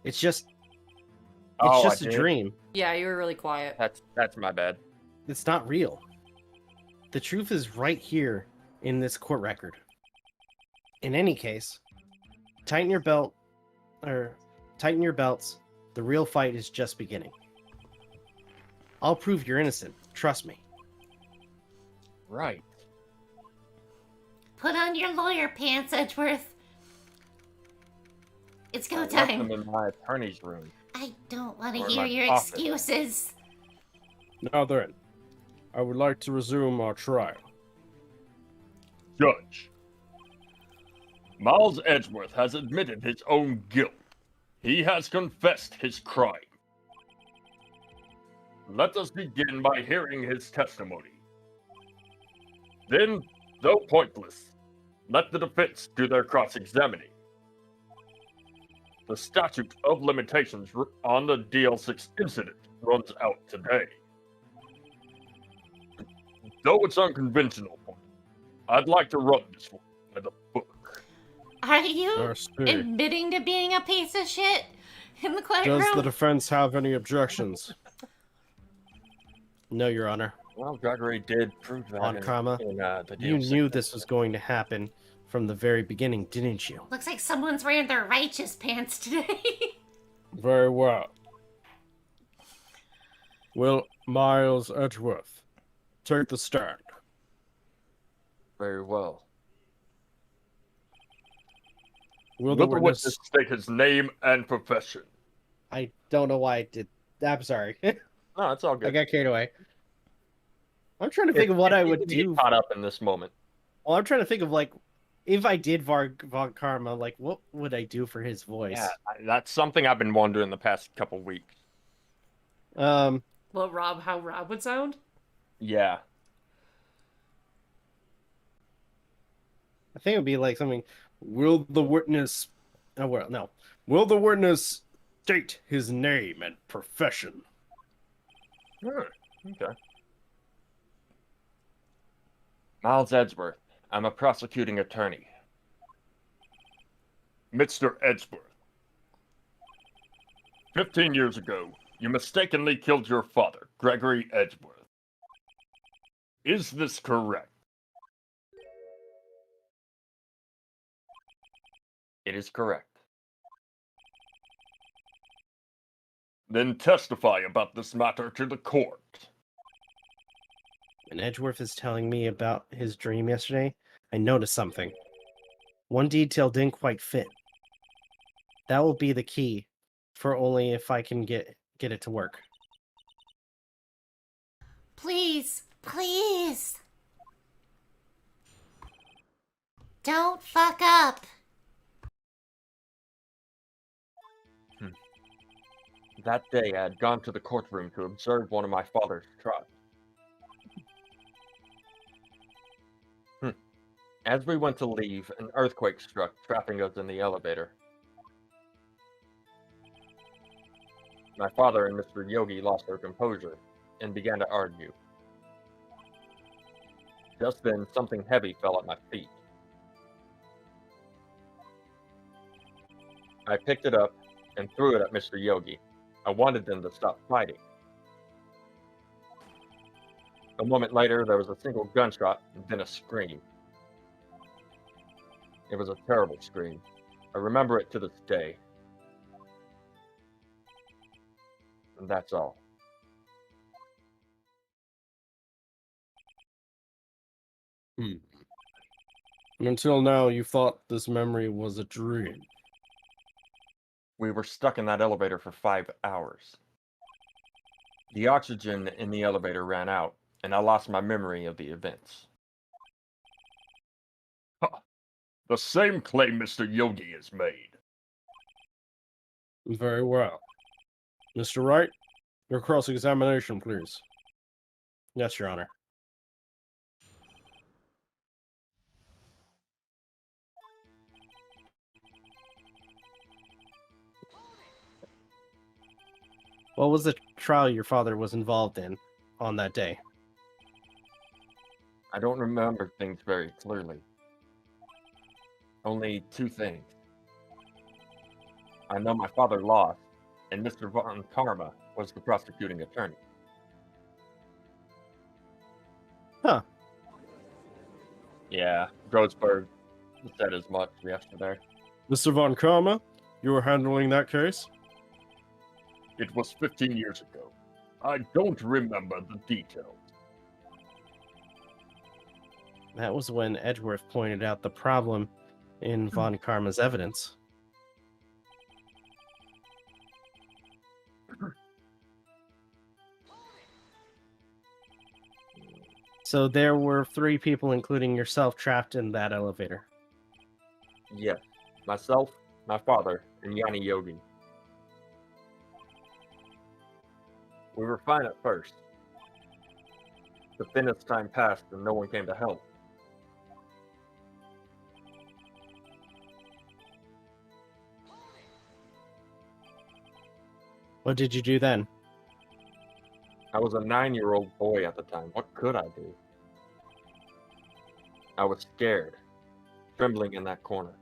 It's just Oh, just I a did? dream. Yeah, you were really quiet. That's my bad. It's not real. The truth is right here in this court record. In any case, tighten your belts. The real fight is just beginning. I'll prove you're innocent. Trust me. Right. Put on your lawyer pants, Edgeworth. It's I go left time. them in my attorney's room. I don't want to Or hear my your office. excuses. Now then, I would like to resume our trial. Judge, Miles Edgeworth has admitted his own guilt. He has confessed his crime. Let us begin by hearing his testimony. Then, though pointless, let the defense do their cross-examining. The statute of limitations on the DL6 incident runs out today. Though it's unconventional, I'd like to run this one by the book. Are you I see. admitting to being a piece of shit in the courtroom? Does the defense have any objections? No, Your Honor. Well, Gregory did prove that Von Karma, in the You DL6 knew this was going to happen from the very beginning, didn't you? Looks like someone's wearing their righteous pants today. Very well. Will Miles Edgeworth take the stand? Very well. Will the Will the witness... witness state his name and profession? I don't know why I did. I'm sorry. No, it's all I good. got carried away. I'm trying to think of what I would Get do. caught up in this moment. Well, I'm trying to think of like, if I did Von Karma, like what would I do for his voice? Yeah, that's something I've been wondering the past couple weeks. Um, Well, how Rob would sound? Yeah. I think it would be like something. Will the witness... Oh, well, no. Will the witness state his name and profession. Okay. Miles Edgeworth. I'm a prosecuting attorney. Mr. Edgeworth. 15 years ago, you mistakenly killed your father, Gregory Edgeworth. Is this correct? It is correct. Then testify about this matter to the court. When Edgeworth is telling me about his dream yesterday, I noticed something. One detail didn't quite fit. That will be the key, for only if I can get it to work. Please, please. Don't fuck up. That day, I had gone to the courtroom to observe one of my father's trials. As we went to leave, an earthquake struck, trapping us in the elevator. My father and Mr. Yogi lost their composure and began to argue. Just then, something heavy fell at my feet. I picked it up and threw it at Mr. Yogi. I wanted them to stop fighting. A moment later, there was a single gunshot and then a scream. It was a terrible scream. I remember it to this day. And that's all. And until now, you thought this memory was a dream. We were stuck in that elevator for 5 hours. The oxygen in the elevator ran out, and I lost my memory of the events. The same claim Mr. Yogi has made. Very well. Mr. Wright, your cross-examination, please. Yes, Your Honor. What was the trial your father was involved in on that day? I don't remember things very clearly. Only 2 things. I know my father lost, and Mr. Von Karma was the prosecuting attorney. Huh. Yeah, Grossberg said as much yesterday. Mr. Von Karma, you were handling that case? It was 15 years ago. I don't remember the details. That was when Edgeworth pointed out the problem in Von Karma's evidence. So there were 3 people, including yourself, trapped in that elevator. Yes, myself, my father, and Yanni Yogi. We were fine at first. But then as time passed and no one came to help. What did you do then? I was a 9-year-old boy at the time. What could I do? I was scared, trembling in that corner.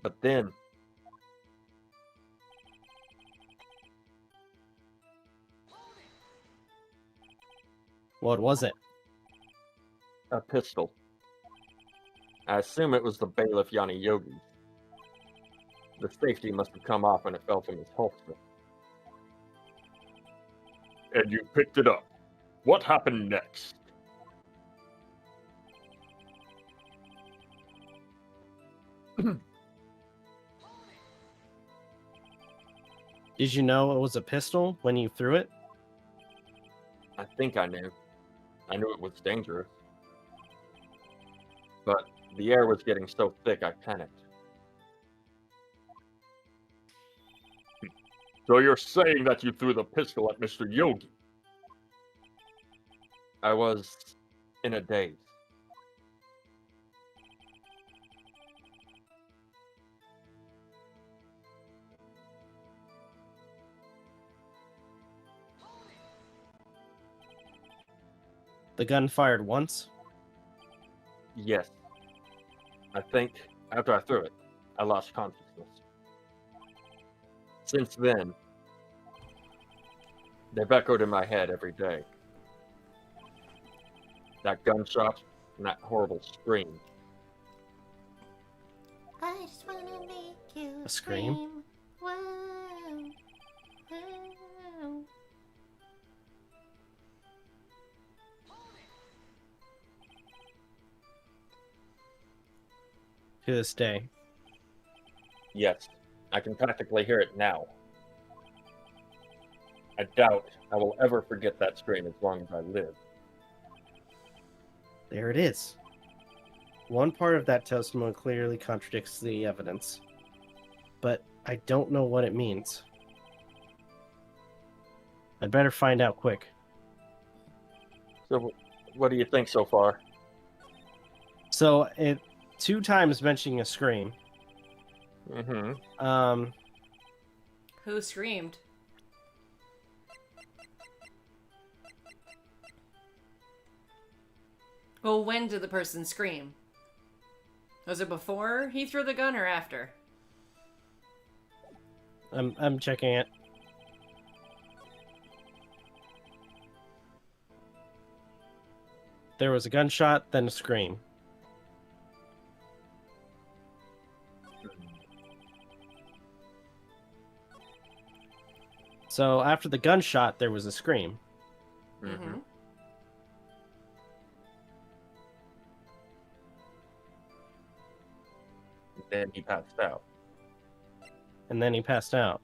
But then, What was it? a pistol. I assume it was the bailiff Yanni Yogi's. The safety must have come off when it fell from his holster. And you picked it up. What happened next? Did you know it was a pistol when you threw it? I think I knew. I knew it was dangerous. But the air was getting so thick I panicked. So you're saying that you threw the pistol at Mr. Yogi? I was in a daze. The gun fired once? Yes. I think after I threw it, I lost consciousness. Since then, they've echoed in my head every day. That gunshot and that horrible scream. I just wanna make you A scream? scream. Wow. Wow. To this day. Yes, I can practically hear it now. I doubt I will ever forget that scream as long as I live. There it is. One part of that testimony clearly contradicts the evidence, but I don't know what it means. I'd better find out quick. So, what do you think so far? So, it 2 times mentioning a scream. Mm-hmm. Who screamed? Well, when did the person scream? Was it before he threw the gun or after? I'm checking it. There was a gunshot, then a scream. So after the gunshot, there was a scream. Mm-hmm. Then he passed out. And then he passed out.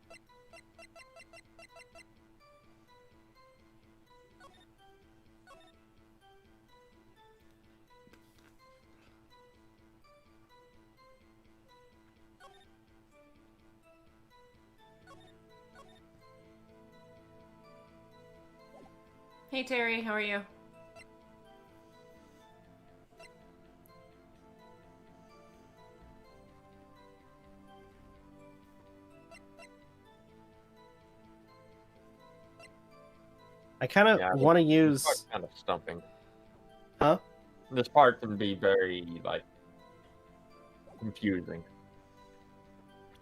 Hey Terry, how are you? I kind of Yeah, want to This use... part's kind of stumping. Huh? This part can be very, like, confusing.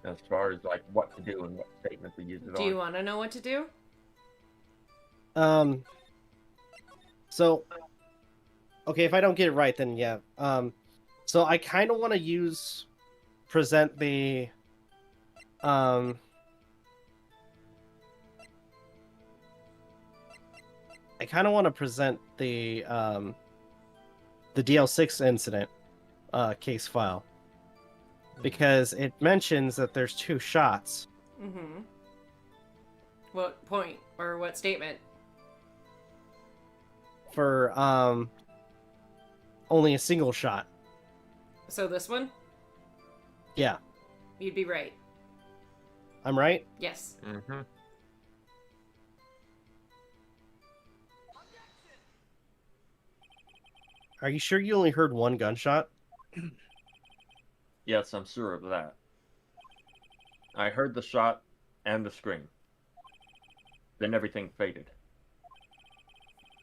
As far as, like, what to do and what statement to use it Do on. you want to know what to do? So... Okay, if I don't get it right, then yeah. So I kind of want to present the... I kind of want to present the DL6 incident case file, because it mentions that there's 2 shots. Mm-hmm. What point or what statement? For only a single shot. So this one? Yeah, You'd be right. I'm right. Yes. Mm-hmm. Are you sure you only heard 1 gunshot? Yes, I'm sure of that. I heard the shot and the scream. Then everything faded.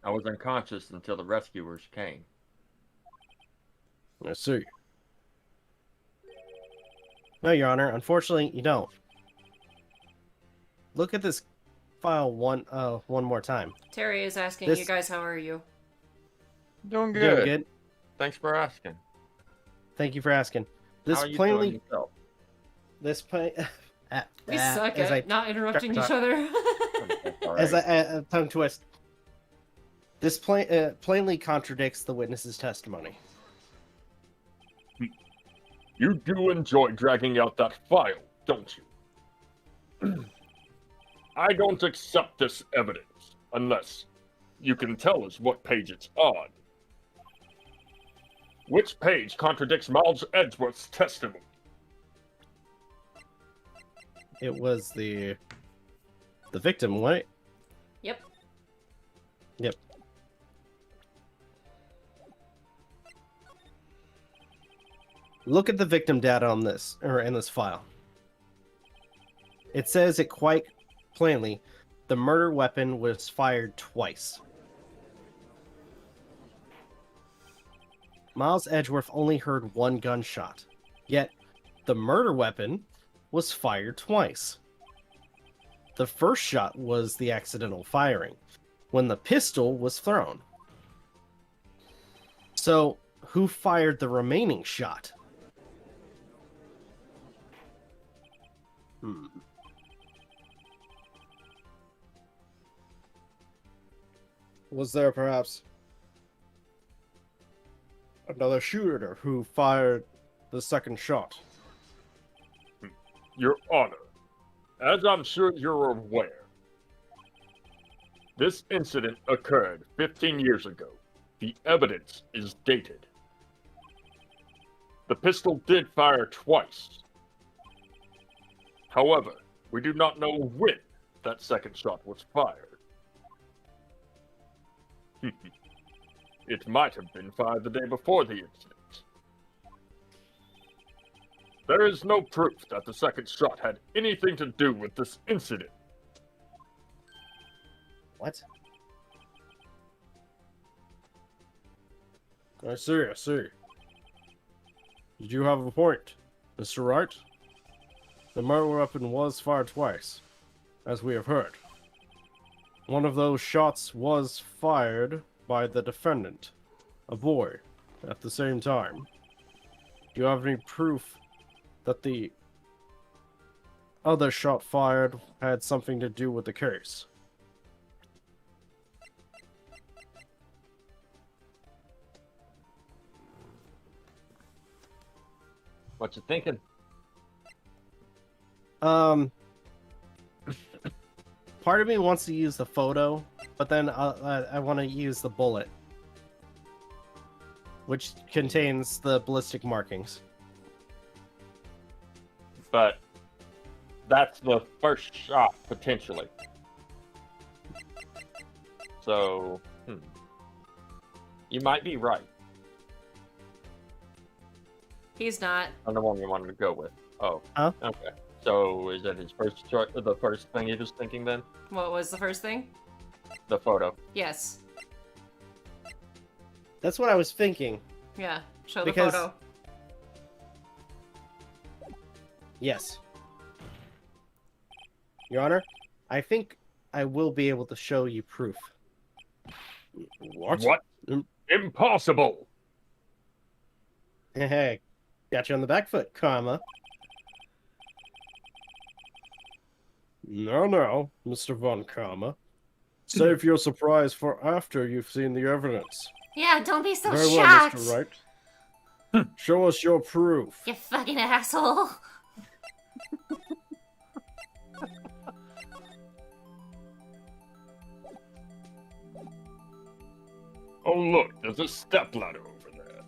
I was unconscious until the rescuers came. I see. No, Your Honor. Unfortunately, you don't. Look at this file one more time. Terry is asking This- you guys, how are you? Doing Doing good. good. Thanks for asking. Thank you for asking. This How are you plainly, doing yourself? this We suck as at not interrupting each other. All As right. a tongue twist. This plainly contradicts the witness's testimony. You do enjoy dragging out that file, don't you? I don't accept this evidence unless you can tell us what page it's on. Which page contradicts Miles Edgeworth's testimony? It was the victim, right? Yep. Yep. Look at the victim data on this, or in this file. It says it quite plainly. The murder weapon was fired twice. Miles Edgeworth only heard one gunshot, yet the murder weapon was fired twice. The first shot was the accidental firing, when the pistol was thrown. So, who fired the remaining shot? Was there perhaps another shooter who fired the second shot? Your Honor, as I'm sure you're aware, this incident occurred 15 years ago. The evidence is dated. The pistol did fire twice. However, we do not know when that second shot was fired. It might have been fired the day before the incident. There is no proof that the second shot had anything to do with this incident. What? I see. Did you have a point, Mr. Wright? The murder weapon was fired twice, as we have heard. One of those shots was fired by the defendant, a boy, at the same time. Do you have any proof that the other shot fired had something to do with the case? What you thinking? Part of me wants to use the photo, but then I want to use the bullet, which contains the ballistic markings. But that's the first shot, potentially. So, you might be right. He's not. I'm the one you wanted to go with. Oh. Huh? Okay. So, is that his first choice? The first thing he was thinking then? What was the first thing? The photo. Yes. That's what I was thinking. Yeah. Show Because- the photo. Yes. Your Honor, I think I will be able to show you proof. What? What? Impossible! Hey, got you on the back foot, comma. No, Mr. Von Karma. Save your surprise for after you've seen the evidence. Yeah, don't be so Very well, shocked. Mr. Wright. Show us your proof. You fucking asshole. Oh look, there's a stepladder over there.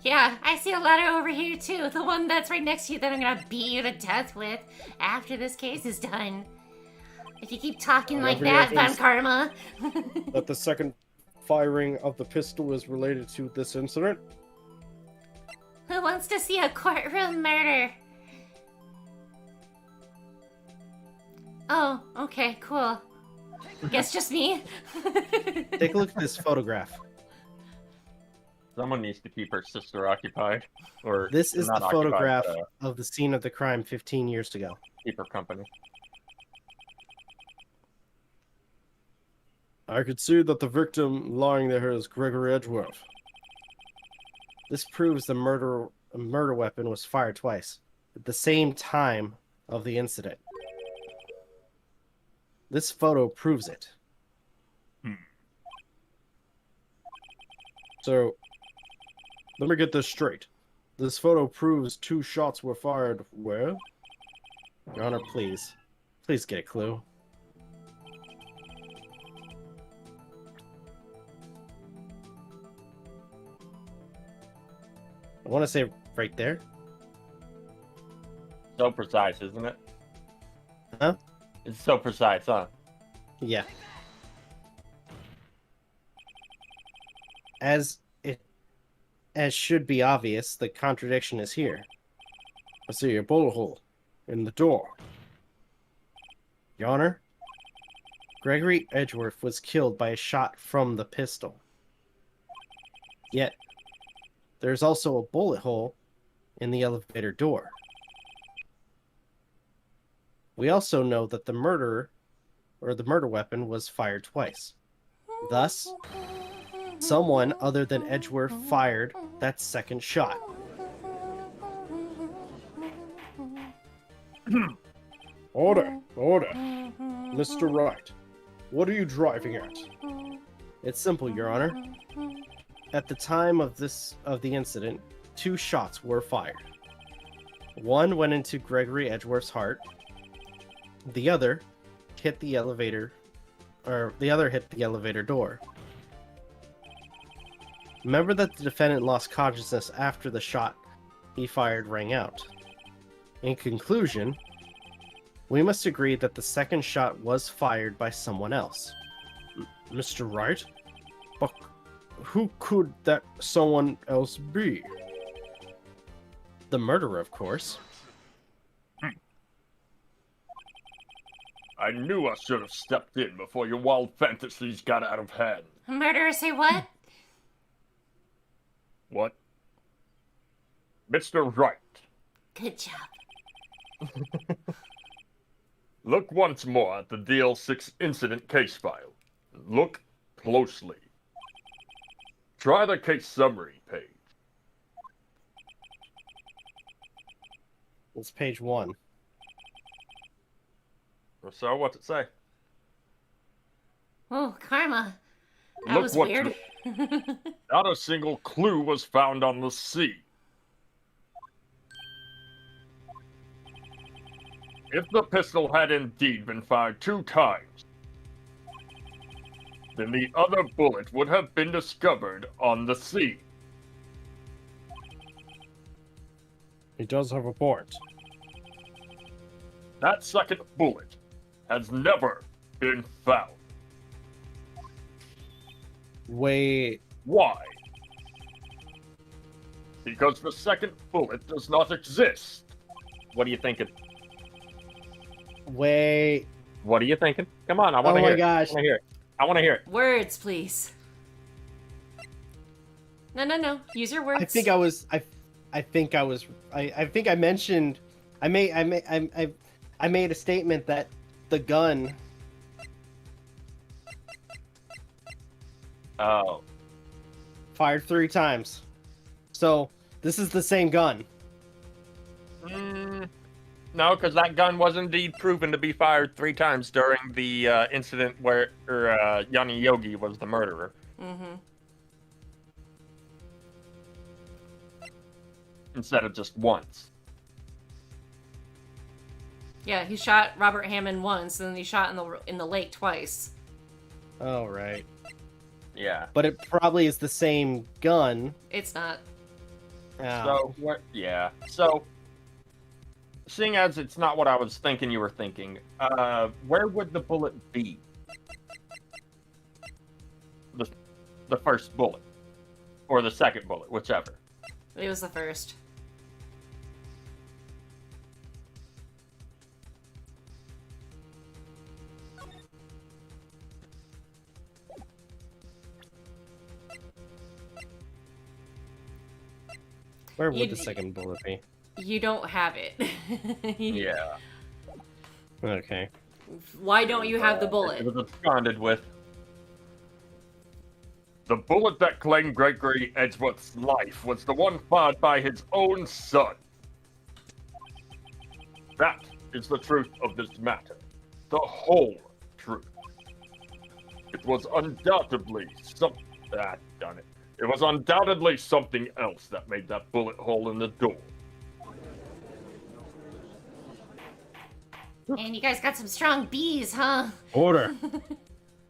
Yeah, I see a ladder over here too. The one that's right next to you that I'm gonna beat you to death with after this case is done. If you keep talking like that, Whatever it Van is. Karma. That the second firing of the pistol is related to this incident? Who wants to see a courtroom murder? Oh, okay, cool. Guess just me. Take a look at this photograph. Someone needs to keep her sister occupied. Or This is not the occupied, photograph of the scene of the crime 15 years ago. keep her company. I could see that the victim lying there is Gregory Edgeworth. This proves the murder weapon was fired twice, at the same time of the incident. This photo proves it. So, let me get this straight. This photo proves 2 shots were fired where? Your Honor, please. Please get a clue. I want to say right there. So precise, isn't it? Huh? It's so precise, huh? Yeah. As should be obvious, the contradiction is here. I see a bullet hole in the door. Your Honor, Gregory Edgeworth was killed by a shot from the pistol. Yet, there's also a bullet hole in the elevator door. We also know that the murder weapon was fired twice. Thus, someone other than Edgeworth fired that second shot. Order, order. Mr. Wright, what are you driving at? It's simple, Your Honor. At the time of the incident, 2 shots were fired. One went into Gregory Edgeworth's heart. The other hit the elevator door. Remember that the defendant lost consciousness after the shot he fired rang out. In conclusion, we must agree that the second shot was fired by someone else. Mr. Wright? But who could that someone else be? The murderer, of course. I knew I should have stepped in before your wild fantasies got out of hand. Murderer, say what? What? Mr. Wright, Good job. look once more at the DL6 incident case file. Look closely. Try the case summary page. It's page 1. So, what's it say? Oh, karma. That Look was what weird. Not a single clue was found on the scene. If the pistol had indeed been fired 2 times, then the other bullet would have been discovered on the scene. He does have a point. That second bullet has never been found. Wait, Why? Because the second bullet does not exist. What are you thinking? wait. What are you thinking? Come on, I want Oh to my hear gosh. it. I want to hear it. I want to hear it. Words, please. No. Use your words. I think I mentioned I made a statement that the gun Oh. fired 3 times. So, this is the same gun. No, because that gun was indeed proven to be fired 3 times during the incident where Yanni Yogi was the murderer. Mm-hmm. Instead of just once. Yeah, he shot Robert Hammond once, and then he shot in the lake twice. Oh, right. Yeah. But it probably is the same gun. It's not. Oh. So, So, seeing as it's not what I was thinking you were thinking, where would the bullet be? The first bullet. Or the second bullet, whichever. It was the first. Where would You- the second bullet be? You don't have it. Yeah. Okay. Why don't you have the It bullet? was absconded with. The bullet that claimed Gregory Edgeworth's life was the one fired by his own son. That is the truth of this matter. The whole truth. It was undoubtedly It was undoubtedly something else that made that bullet hole in the door. And you guys got some strong bees, huh? Order.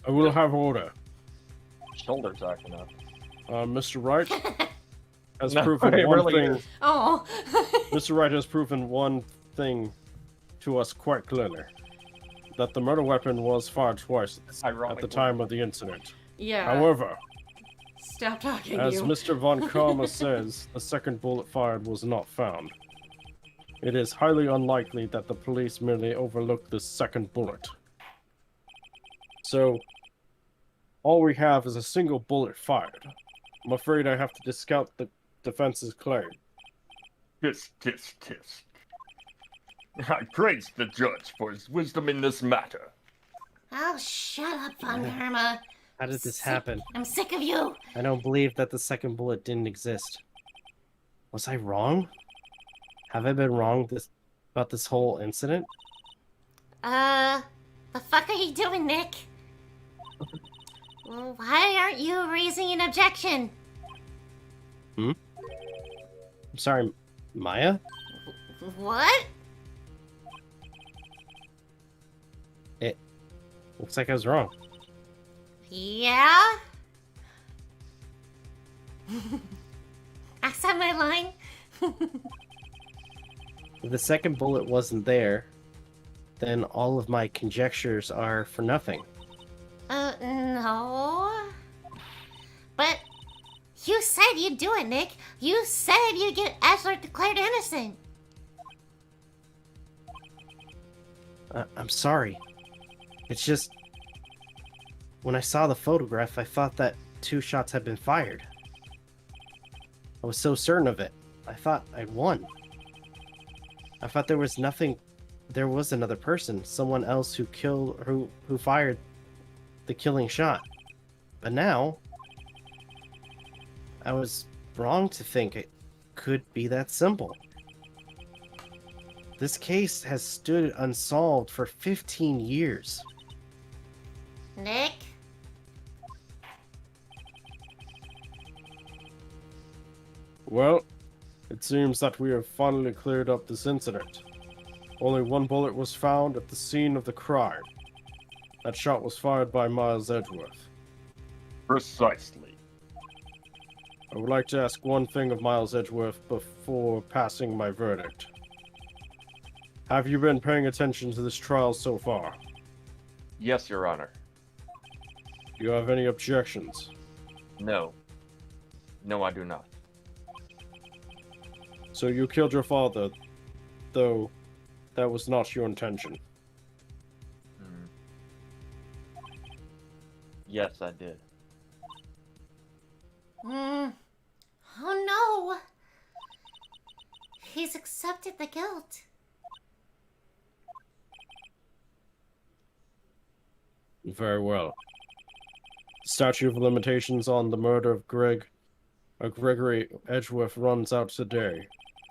I will have order. Shoulders acting up. Mr. Wright has No, proven it one really thing. is. Oh. Mr. Wright has proven one thing to us quite clearly. That the murder weapon was fired twice at the time of the incident. Yeah. However, Stop talking, as you. Mr. Von Karma says, the second bullet fired was not found. It is highly unlikely that the police merely overlooked the second bullet. So, all we have is a single bullet fired. I'm afraid I have to discount the defense's claim. Tisk, tisk, tisk. I praise the judge for his wisdom in this matter. Oh, shut up, Von Karma. How did this happen? I'm sick of you. I don't believe that the second bullet didn't exist. Was I wrong? Have I been wrong about this whole incident? The fuck are you doing, Nick? Why aren't you raising an objection? I'm sorry, Maya? What? It looks like I was wrong. Yeah? I said my line. If the second bullet wasn't there, then all of my conjectures are for nothing. No. But you said you'd do it, Nick. You said you'd get Ashler declared innocent. I'm sorry. It's just... When I saw the photograph, I thought that 2 shots had been fired. I was so certain of it. I thought I'd won. I thought there was nothing... There was another person, someone else who fired the killing shot. But now... I was wrong to think it could be that simple. This case has stood unsolved for 15 years. Nick? Well, it seems that we have finally cleared up this incident. Only 1 bullet was found at the scene of the crime. That shot was fired by Miles Edgeworth. Precisely. I would like to ask one thing of Miles Edgeworth before passing my verdict. Have you been paying attention to this trial so far? Yes, Your Honor. Do you have any objections? No. No, I do not. So you killed your father, though that was not your intention. Yes, I did. Oh no! He's accepted the guilt. Very well. Statute of limitations on the murder of Gregory Edgeworth runs out today.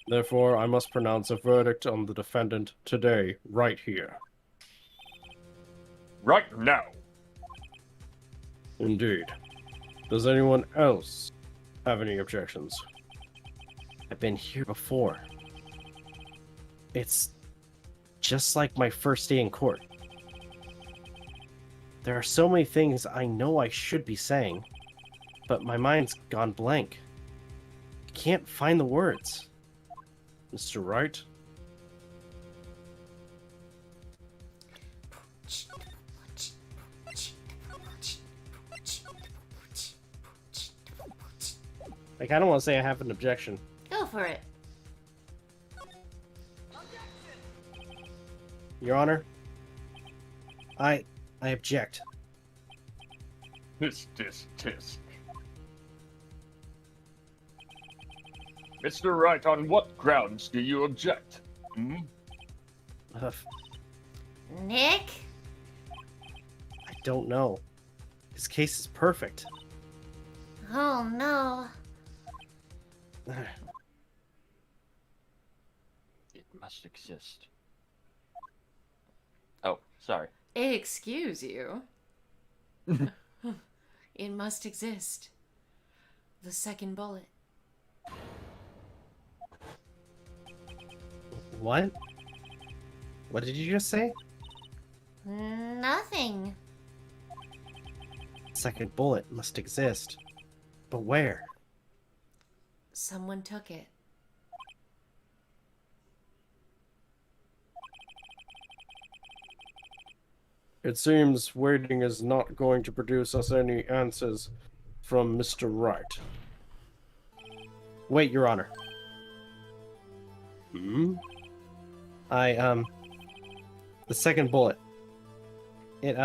Therefore, I must pronounce a verdict on the defendant today, right here. Right now. Indeed. Does anyone else have any objections? I've been here before. It's just like my first day in court. There are so many things I know I should be saying, but my mind's gone blank. I can't find the words. Mr. Wright? Like, I don't want to say I have an objection. Go for it. Your Honor, I object. Tisk. Mr. Wright, on what grounds do you object? Nick? I don't know. His case is perfect. Oh no. It must exist. Oh, sorry. Excuse you. It must exist. The second bullet. What? What did you just say? Nothing. Second bullet must exist. But where? Someone took it. It seems waiting is not going to produce us any answers from Mr. Wright. Wait, Your Honor. The second bullet. It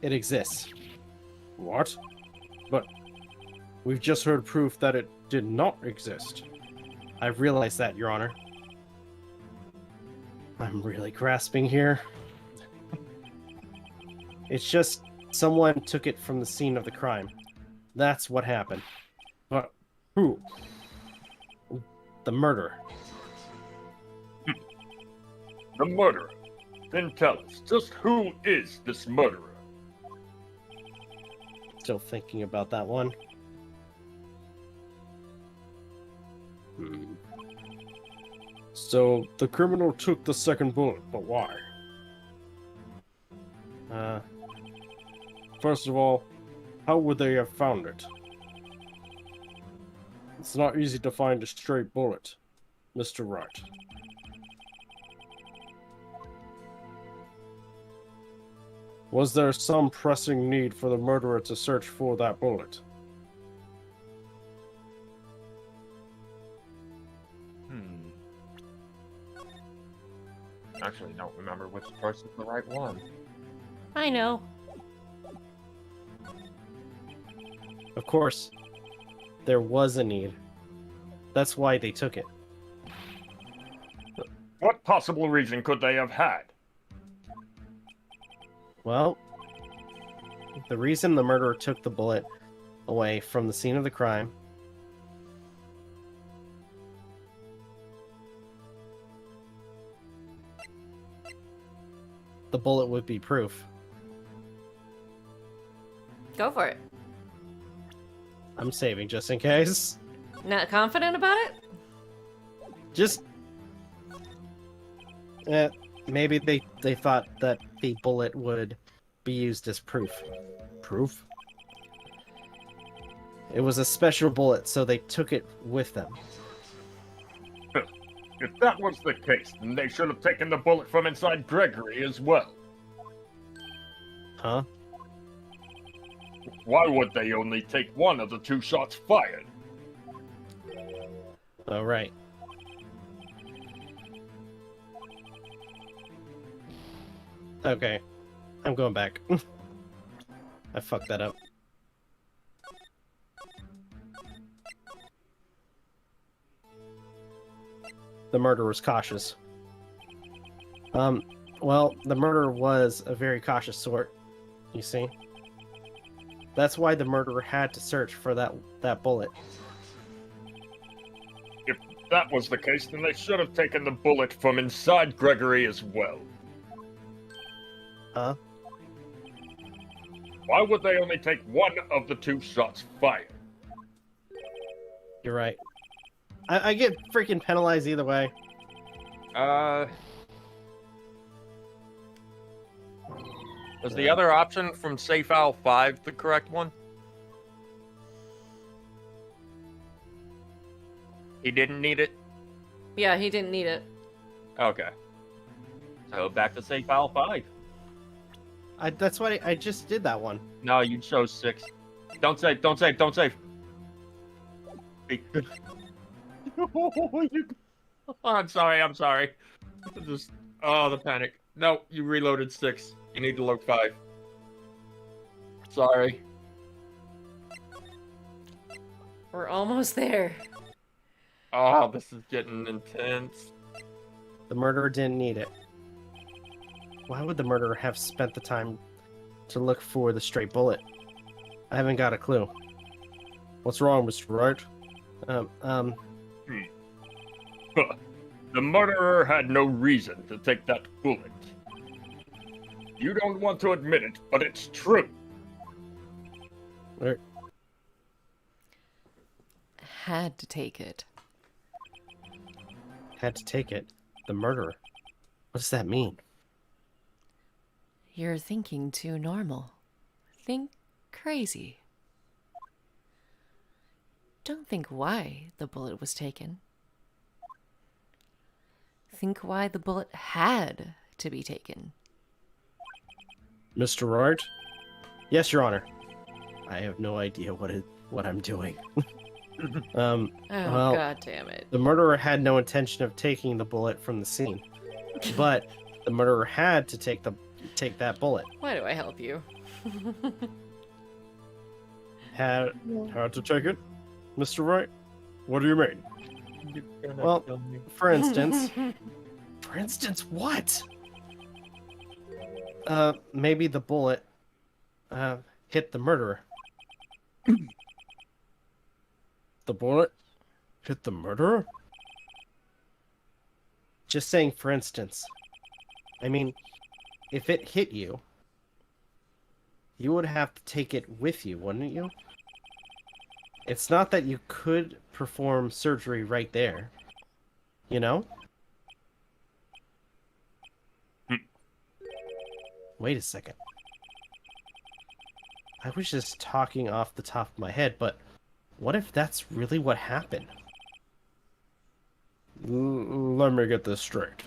exists. What? But we've just heard proof that it did not exist. I realize that, Your Honor. I'm really grasping here. It's just someone took it from the scene of the crime. That's what happened. But who? The murder. The murderer. Then tell us, just who is this murderer? Still thinking about that one. So the criminal took the second bullet, but why? First of all, how would they have found it? It's not easy to find a stray bullet, Mr. Wright. Was there some pressing need for the murderer to search for that bullet? Actually, don't remember which person's the right one. I know. Of course, there was a need. That's why they took it. What possible reason could they have had? Well, the reason the murderer took the bullet away from the scene of the crime the bullet would be proof. Go for it. I'm saving just in case. Not confident about it? Just maybe they thought that the bullet would be used as proof. Proof? It was a special bullet, so they took it with them. If that was the case, then they should have taken the bullet from inside Gregory as well. Huh? Why would they only take one of the 2 shots fired? Oh, right. Okay. I'm going back. I fucked that up. The murderer was cautious. Well, the murderer was a very cautious sort, you see. That's why the murderer had to search for that bullet. If that was the case, then they should have taken the bullet from inside Gregory as well. Huh? Why would they only take one of the 2 shots fired? You're right. I get freaking penalized either way. Was the other option from Safe Owl 5 the correct one? He didn't need it? Yeah, he didn't need it. Okay. So back to Safe Owl 5. That's why I just did that one. No, you chose 6. Don't save, don't save, don't save. I'm sorry. Just, the panic. No, you reloaded 6. You need to load 5. Sorry. We're almost there. Oh, this is getting intense. The murderer didn't need it. Why would the murderer have spent the time to look for the stray bullet? I haven't got a clue. What's wrong, Mr. Wright? The murderer had no reason to take that bullet. You don't want to admit it, but it's true. Had to take it. Had to take it. The murderer. What does that mean? You're thinking too normal. Think crazy. Don't think why the bullet was taken. Think why the bullet had to be taken. Mr. Wright? Yes, Your Honor. I have no idea what I'm doing. Oh, Well, God damn it. the murderer had no intention of taking the bullet from the scene, but the murderer had to take that bullet. Why do I help you? Had Had to take it? Mr. Wright? What do you mean? Well, for instance... For instance, what? Maybe the bullet, hit the murderer. The bullet hit the murderer? Just saying, for instance. I mean, if it hit you, you would have to take it with you, wouldn't you? It's not that you could perform surgery right there. You know? Wait a second. I was just talking off the top of my head, but what if that's really what happened? Let me get this straight.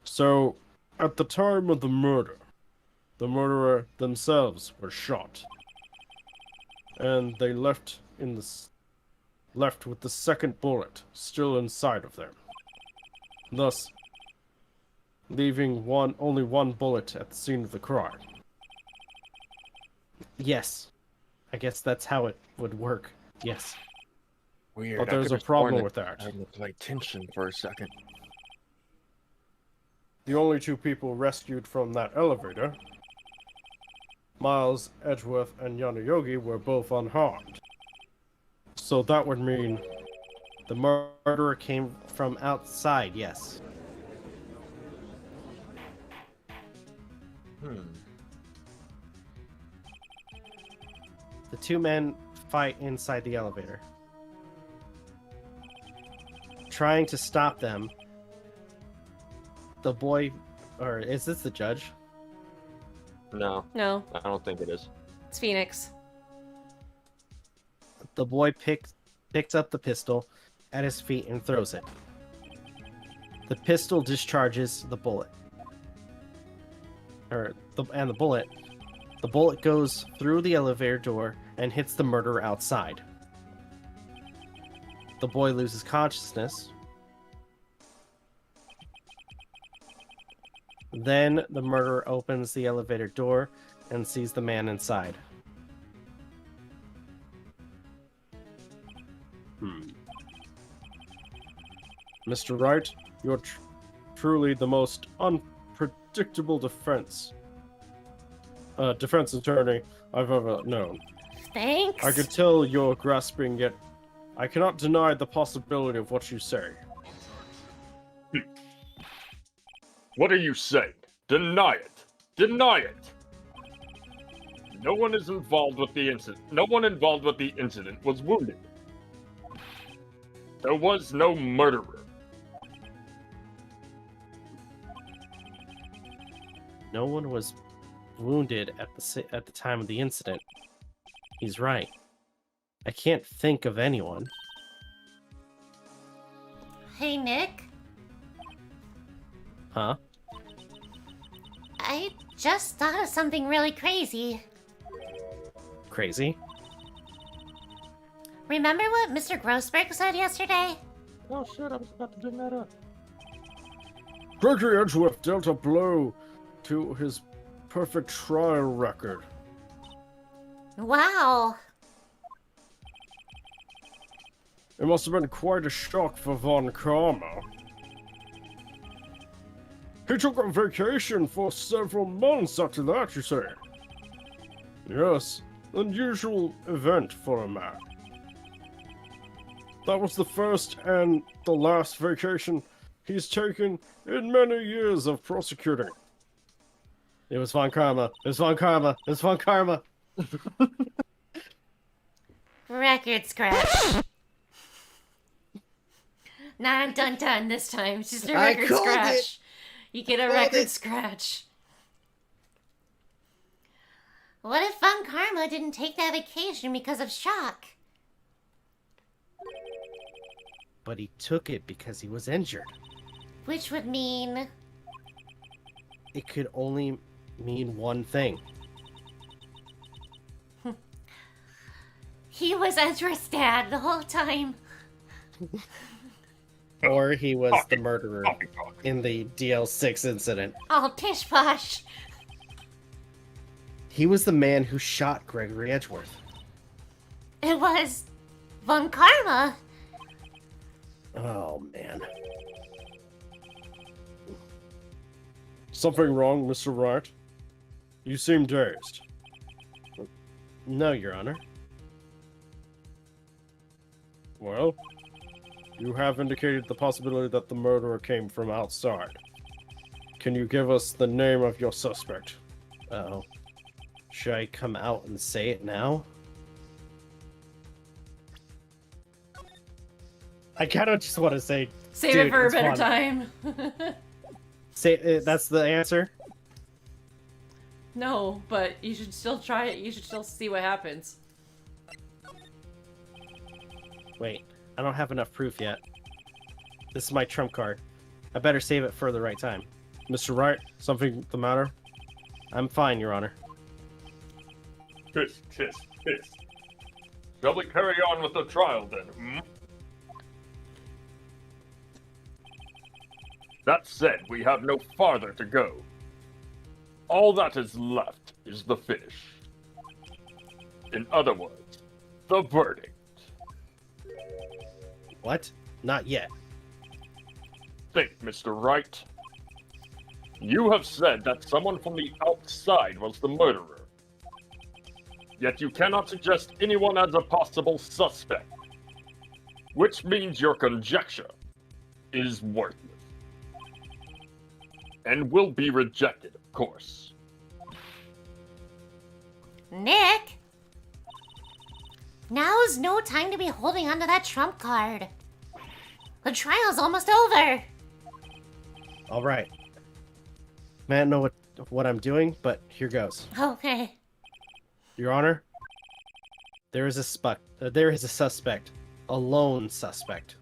So, at the time of the murderer themselves were shot, and they left with the second bullet still inside of them, thus leaving only one bullet at the scene of the crime. Yes. I guess that's how it would work. Yes. Weird. But I there's a could've problem sworn with that. I had to play tension for a second. The only two people rescued from that elevator, Miles, Edgeworth, and Yanayogi, were both unharmed. So that would mean The murderer came from outside, yes. The two men fight inside the elevator. Trying to stop them, the boy, or is this the judge? No, No, I don't think it is. it's Phoenix. The boy picks up the pistol at his feet and throws it. The pistol discharges the bullet. The bullet goes through the elevator door and hits the murderer outside. The boy loses consciousness. Then the murderer opens the elevator door and sees the man inside. Mr. Wright, you're truly the most unpredictable defense attorney I've ever known. Thanks. I could tell you're grasping, yet I cannot deny the possibility of what you say. What are you saying? Deny it! Deny it! No one is involved with the incident. No one involved with the incident was wounded. There was no murderer. No one was wounded at the time of the incident. He's right. I can't think of anyone. Hey, Nick. Huh? I just thought of something really crazy. Crazy? Remember what Mr. Grossberg said yesterday? Oh shit, I was about to bring that up. Gregory Edgeworth dealt a blow to his perfect trial record. Wow. It must have been quite a shock for Von Karma. He took a vacation for several months after that, you say? Yes, unusual event for a man. That was the first and the last vacation he's taken in many years of prosecuting. It was Von Karma. It was Von Karma. It was Von Karma. Record scratch. Nah, dun this time. It's just a I record called scratch. it. You get a Called record it. scratch. What if Von Karma didn't take that vacation because of shock? But he took it because he was injured. Which would mean... It could only mean one thing. He was Edgeworth's dad the whole time. Or he was the murderer in the DL6 incident. All pish posh. He was the man who shot Gregory Edgeworth. It was Von Karma Oh, man. Something wrong, Mr. Wright? You seem dazed. No, Your Honor. Well, you have indicated the possibility that the murderer came from outside. Can you give us the name of your suspect? Uh-oh. Should I come out and say it now? I kind of just want to say... Save dude, it for a it's better fun. time. Say that's the answer? No, but you should still try it. You should still see what happens. Wait, I don't have enough proof yet. This is my trump card. I better save it for the right time. Mr. Wright, something the matter? I'm fine, Your Honor. Tisk, tisk, tisk. Shall we carry on with the trial then, hmm? That said, we have no farther to go. All that is left is the finish. In other words, the verdict. What? Not yet. Think, Mr. Wright. You have said that someone from the outside was the murderer. Yet you cannot suggest anyone as a possible suspect. Which means your conjecture is worthless. And will be rejected, of course. Nick? Now is no time to be holding onto that trump card. The trial's almost over. All right. Man, I don't know what I'm doing, but here goes. Okay. Your Honor, there is a suspect. A lone suspect.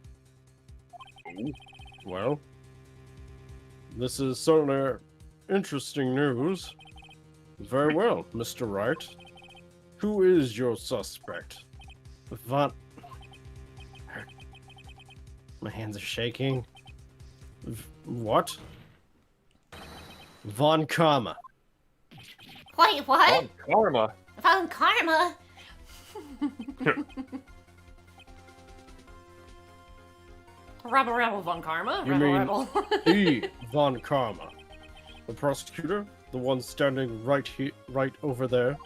Well, this is certainly interesting news. Very well, Mr. Wright. Who is your suspect? Von... My hands are shaking. What? Von Karma. Wait, what? On karma. Found karma? Rebel, rebel, von Karma. You Rebel, mean- rebel. E. Von Karma. The prosecutor? The one standing right over there?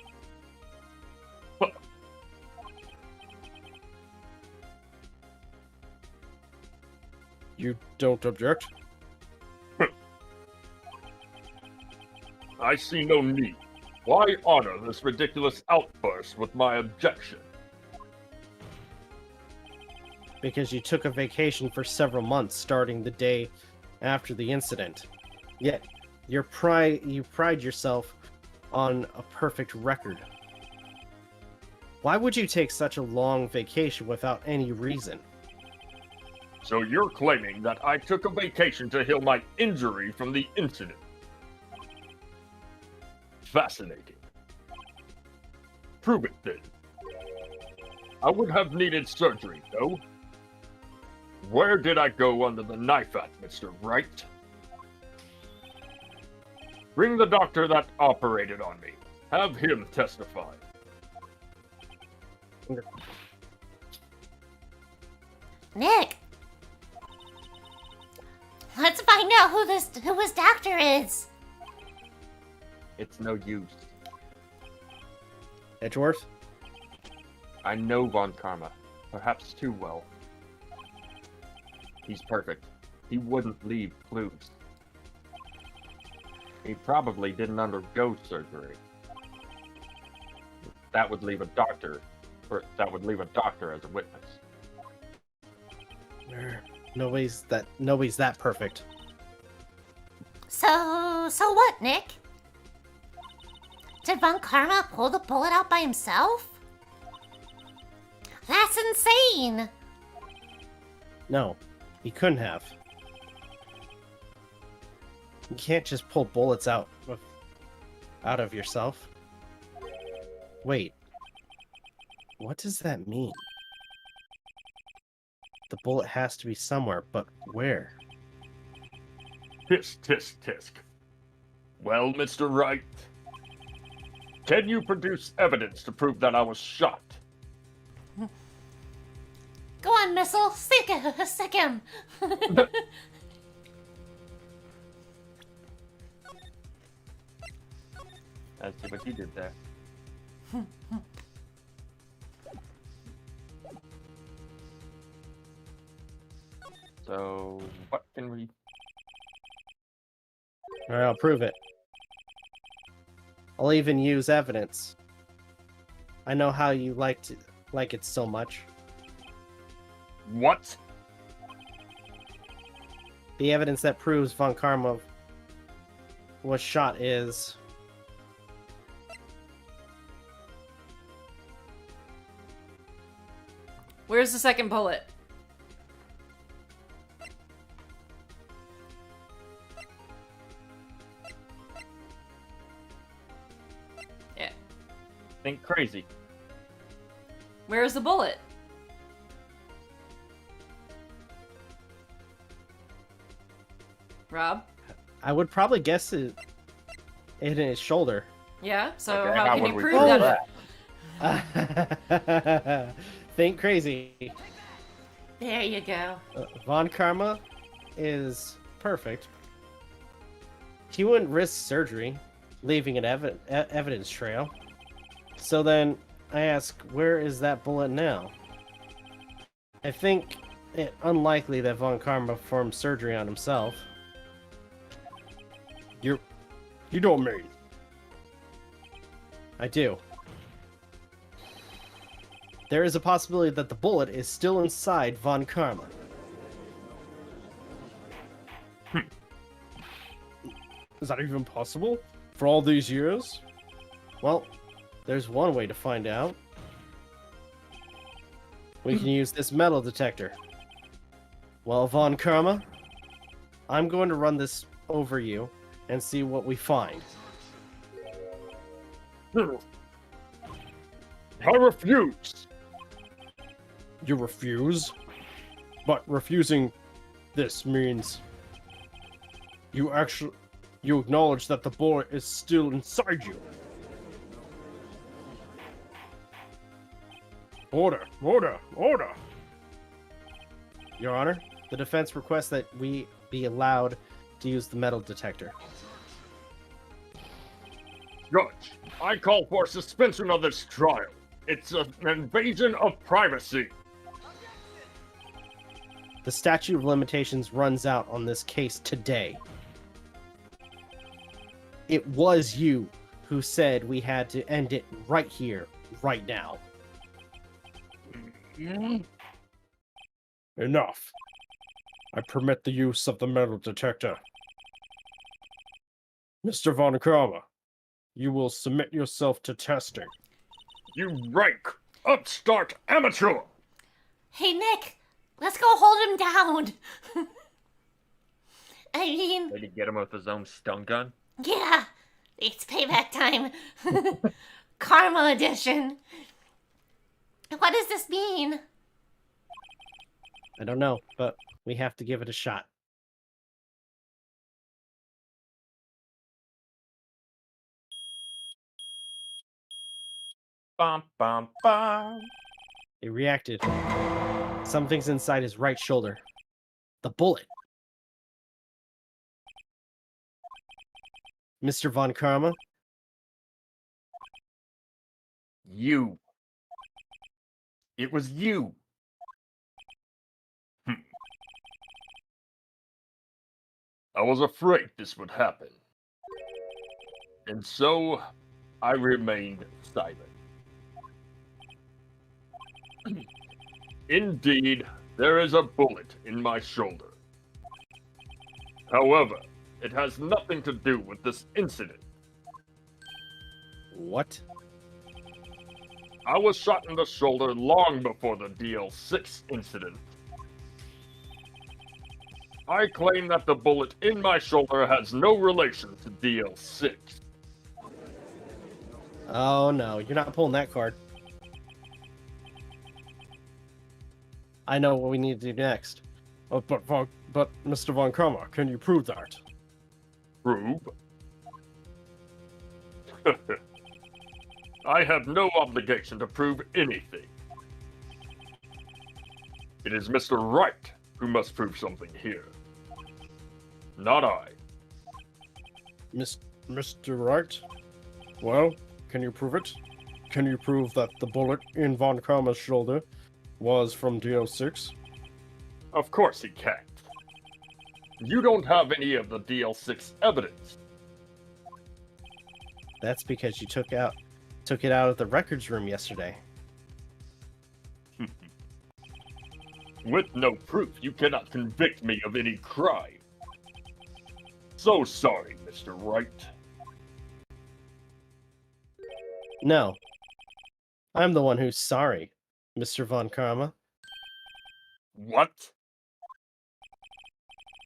You don't object? I see no need. Why honor this ridiculous outburst with my objection? Because you took a vacation for several months starting the day after the incident. Yet, you pride yourself on a perfect record. Why would you take such a long vacation without any reason? So you're claiming that I took a vacation to heal my injury from the incident? Fascinating. Prove it then. I would have needed surgery, though. Where did I go under the knife at, Mr. Wright? Bring the doctor that operated on me. Have him testify. Nick! Let's find out who this doctor is. It's no use. Edgeworth? I know Von Karma, perhaps too well. He's perfect. He wouldn't leave clues. He probably didn't undergo surgery. That would leave a doctor as a witness. Nobody's that perfect. So what, Nick? Did Von Karma pull the bullet out by himself? That's insane! No, he couldn't have. You can't just pull bullets out of yourself. Wait. What does that mean? The bullet has to be somewhere, but where? Tisk, tisk, tisk. Well, Mr. Wright, can you produce evidence to prove that I was shot? Go on, missile. Sick him. I see what you did there. So, what can we... Alright, I'll prove it. I'll even use evidence. I know how you like it so much. What? The evidence that proves Von Karma was shot is... Where's the second bullet? Yeah. Think crazy. Where's the bullet? Rob? I would probably guess it in his shoulder. Yeah? So Okay, how can would you we prove prove that? Think crazy. There you go. Von Karma is perfect. He wouldn't risk surgery, leaving an evidence trail. So then, I ask, where is that bullet now? I think it unlikely that Von Karma performed surgery on himself. You don't mean. I do. There is a possibility that the bullet is still inside Von Karma. Is that even possible? For all these years? Well, there's one way to find out. We can use this metal detector. Well, Von Karma, I'm going to run this over you and see what we find. I refuse. You refuse? But refusing this means you acknowledge that the bullet is still inside you. Order! Your Honor, the defense requests that we be allowed to use the metal detector. Judge, I call for suspension of this trial. It's an invasion of privacy. The statute of limitations runs out on this case today. It was you who said we had to end it right here, right now. Enough. I permit the use of the metal detector. Mr. Von Karma, you will submit yourself to testing. You rank upstart amateur. Hey, Nick, let's go hold him down. I mean, Way to get him with his own stun gun? yeah, it's payback time. Karma edition. What does this mean? I don't know, but we have to give it a shot. Bum, bum, bum. He reacted. Something's inside his right shoulder. The bullet. Mr. Von Karma? You. It was you. I was afraid this would happen. And so, I remained silent. Indeed, there is a bullet in my shoulder. However, it has nothing to do with this incident. What? I was shot in the shoulder long before the DL6 incident. I claim that the bullet in my shoulder has no relation to DL6. Oh no, you're not pulling that card. I know what we need to do next. But Mr. Von Karma, can you prove that? Prove? I have no obligation to prove anything. It is Mr. Wright who must prove something here. Not I. Mr. Wright? Well, can you prove it? Can you prove that the bullet in Von Karma's shoulder was from DL6? Of course he can't. You don't have any of the DL6 evidence. That's because you took it out of the records room yesterday. With no proof, you cannot convict me of any crime. So sorry, Mr. Wright. No. I'm the one who's sorry, Mr. Von Karma. What?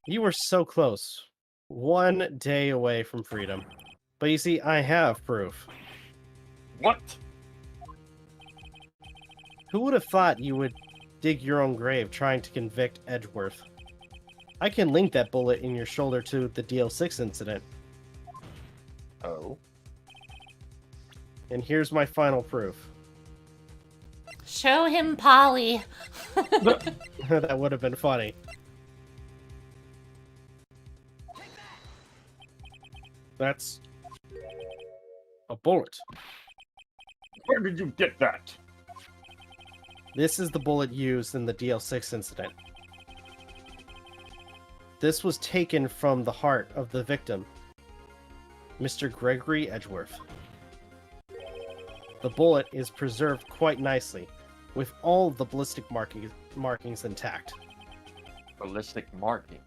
You were so close. 1 day away from freedom. But you see, I have proof. What? Who would have thought you would dig your own grave trying to convict Edgeworth? I can link that bullet in your shoulder to the DL6 incident. Oh. And here's my final proof. Show him Polly. That would have been funny. That's a bullet. Where did you get that? This is the bullet used in the DL6 incident. This was taken from the heart of the victim, Mr. Gregory Edgeworth. The bullet is preserved quite nicely, with all the ballistic markings intact. Ballistic markings.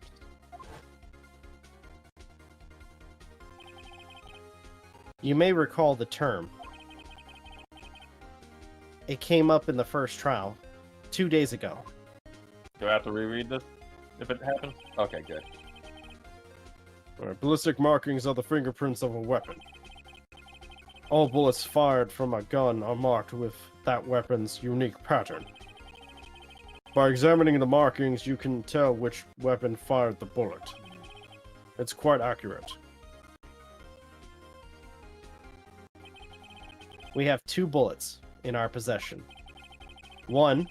You may recall the term. It came up in the first trial 2 days ago. Do I have to reread this if it happens? Okay, good. Alright, ballistic markings are the fingerprints of a weapon. All bullets fired from a gun are marked with that weapon's unique pattern. By examining the markings, you can tell which weapon fired the bullet. It's quite accurate. We have 2 bullets in our possession. One,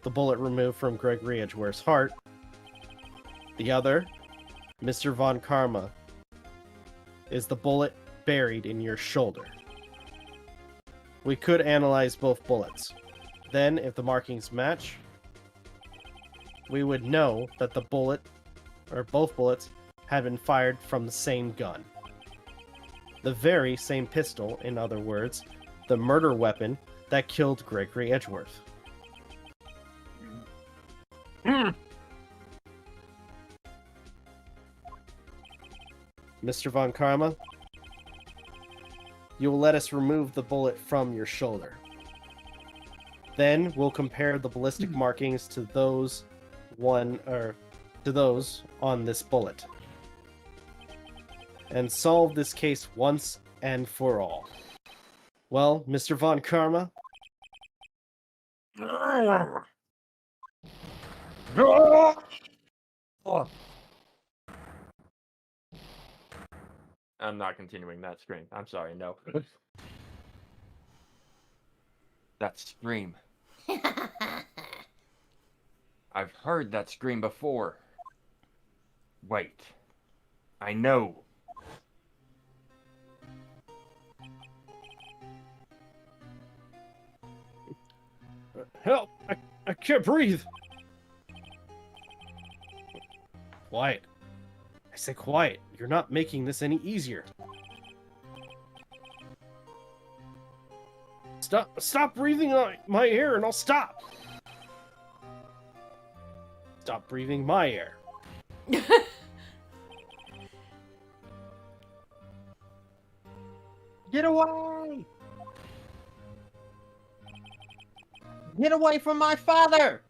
the bullet removed from Gregory Edgeworth's heart. The other, Mr. Von Karma, is the bullet buried in your shoulder. We could analyze both bullets. Then, if the markings match, we would know that the bullet, or both bullets, had been fired from the same gun. The very same pistol, in other words, the murder weapon that killed Gregory Edgeworth. Mr. Von Karma, you will let us remove the bullet from your shoulder. Then we'll compare the ballistic markings to those on this bullet, and solve this case once and for all. Well, Mr. Von Karma, I'm not continuing that scream. I'm sorry, no. That scream. I've heard that scream before. Wait. I know. Help! I can't breathe! quiet. I say quiet. You're not making this any easier. Stop breathing on my air and I'll stop. Stop breathing my air. Get away! Get away from my father!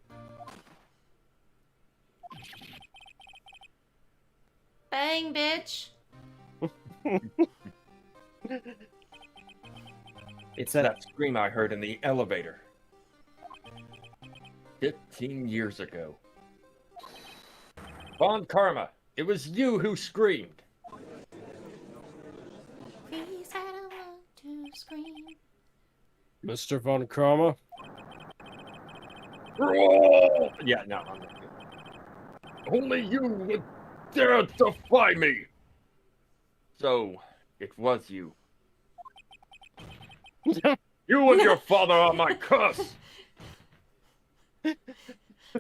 Bang, bitch. It's that scream I heard in the elevator. 15 years ago. Von Karma, it was you who screamed. He said I want to scream. Mr. Von Karma? Yeah, no, I'm not good. Only you would dare defy me! So, it was you. You and your father are my curse!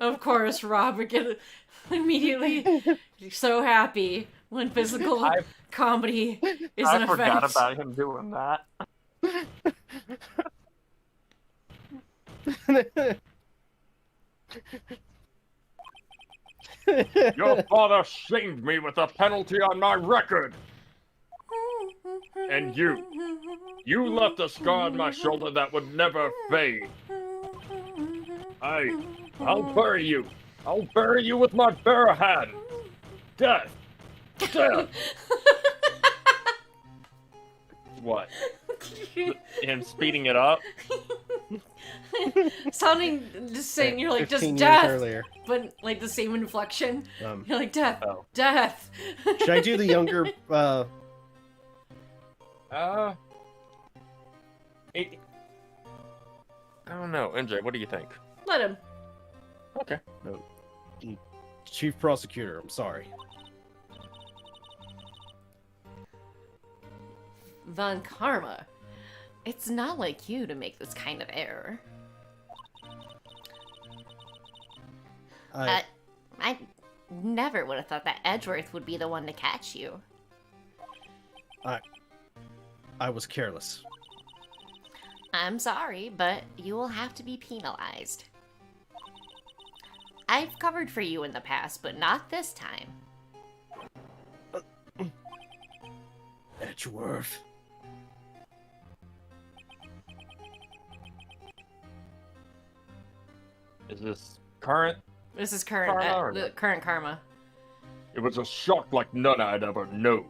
Of course, Rob would get immediately so happy when physical comedy is I an forgot effect. about him doing that. Your father shamed me with a penalty on my record! And you left a scar on my shoulder that would never fade. I'll bury you. I'll bury you with my bare hand. Death. Death. What? Him speeding it up? Sounding just saying you're like just 15 years death, earlier. but like the same inflection. Um, You're like death, Oh. death. should I do the younger? I don't know. MJ, what do you think? Let him. Okay. Chief prosecutor. I'm sorry. Von Karma. It's not like you to make this kind of error. I I never would have thought that Edgeworth would be the one to catch you. I was careless. I'm sorry, but you will have to be penalized. I've covered for you in the past, but not this time. Edgeworth. Is this current? This is current, Karma or the what? current karma. It was a shock like none I'd ever known.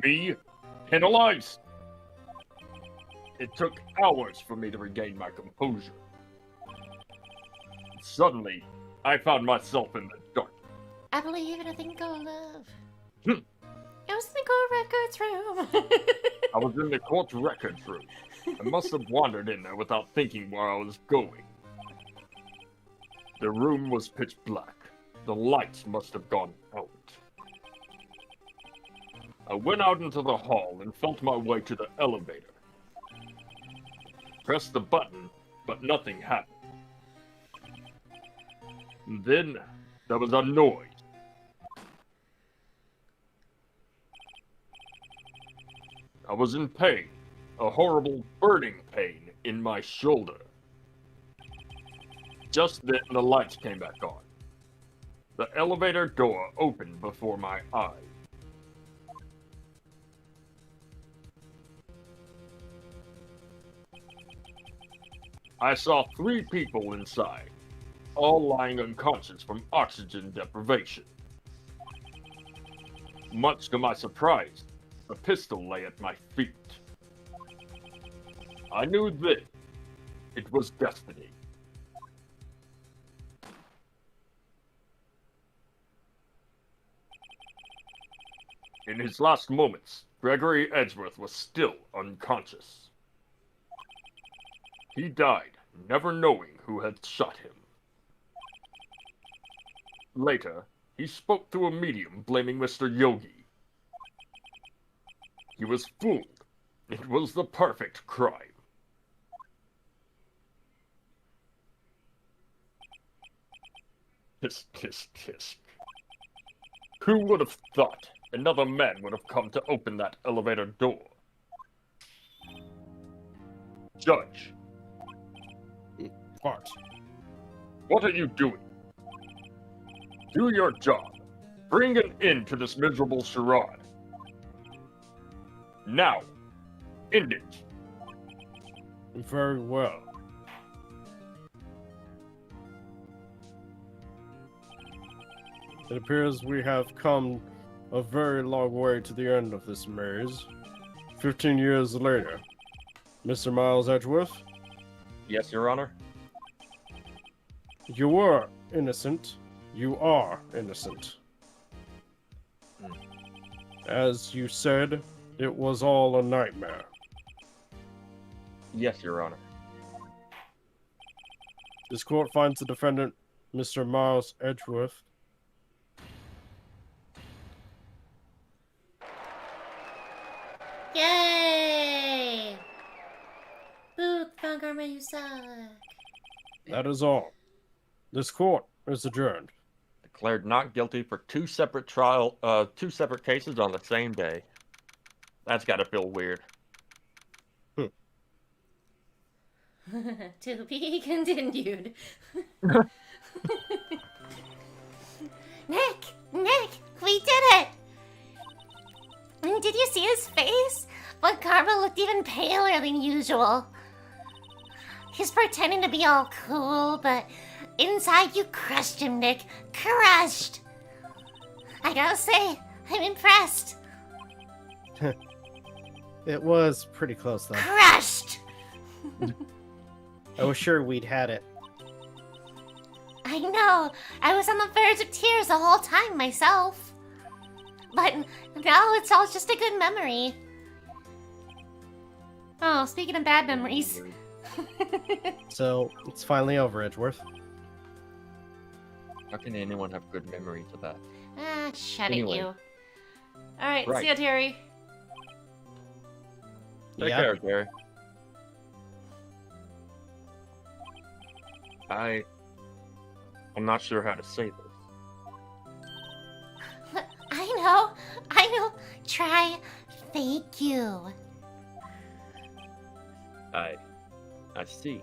Me? Penalized? It took hours for me to regain my composure. Suddenly, I found myself in the dark. I believe in a thing called love. Hmm. It was in the court records room. I was in the court records room. I must have wandered in there without thinking where I was going. The room was pitch black. The lights must have gone out. I went out into the hall and felt my way to the elevator. Pressed the button, but nothing happened. And then there was a noise. I was in pain, a horrible burning pain in my shoulder. Just then the lights came back on. The elevator door opened before my eyes. I saw 3 people inside, all lying unconscious from oxygen deprivation. Much to my surprise, a pistol lay at my feet. I knew then it was destiny. In his last moments, Gregory Edgeworth was still unconscious. He died, never knowing who had shot him. Later, he spoke to a medium blaming Mr. Yogi. He was fooled. It was the perfect crime. Tisk, tisk, tisk. Who would have thought another man would have come to open that elevator door? Judge, What? what are you doing? Do your job. Bring an end to this miserable charade. Now, end it. Very well. It appears we have come a very long way to the end of this maze. 15 years later. Mr. Miles Edgeworth, Yes, Your Honor. you were innocent. You are innocent. As you said, it was all a nightmare. Yes, Your Honor. This court finds the defendant, Mr. Miles Edgeworth. Yay! Boo, Von Karma, you suck. That is all. This court is adjourned. Declared not guilty for two separate cases on the same day. That's got to feel weird. To be continued. Nick, we did it! And did you see his face? Von Karma looked even paler than usual. He's pretending to be all cool, but inside you crushed him, Nick. Crushed! I gotta say, I'm impressed. It was pretty close, though. Crushed! I was sure we'd had it. I know. I was on the verge of tears the whole time myself. But now it's all just a good memory. Oh, speaking of bad memories. So, it's finally over, Edgeworth. How can anyone have good memories of that? Shut Anyway. it, you. Alright, Right. see ya, Terry. Take Yeah. care, Gary. I'm not sure how to say this. I know. Try thank you. I see.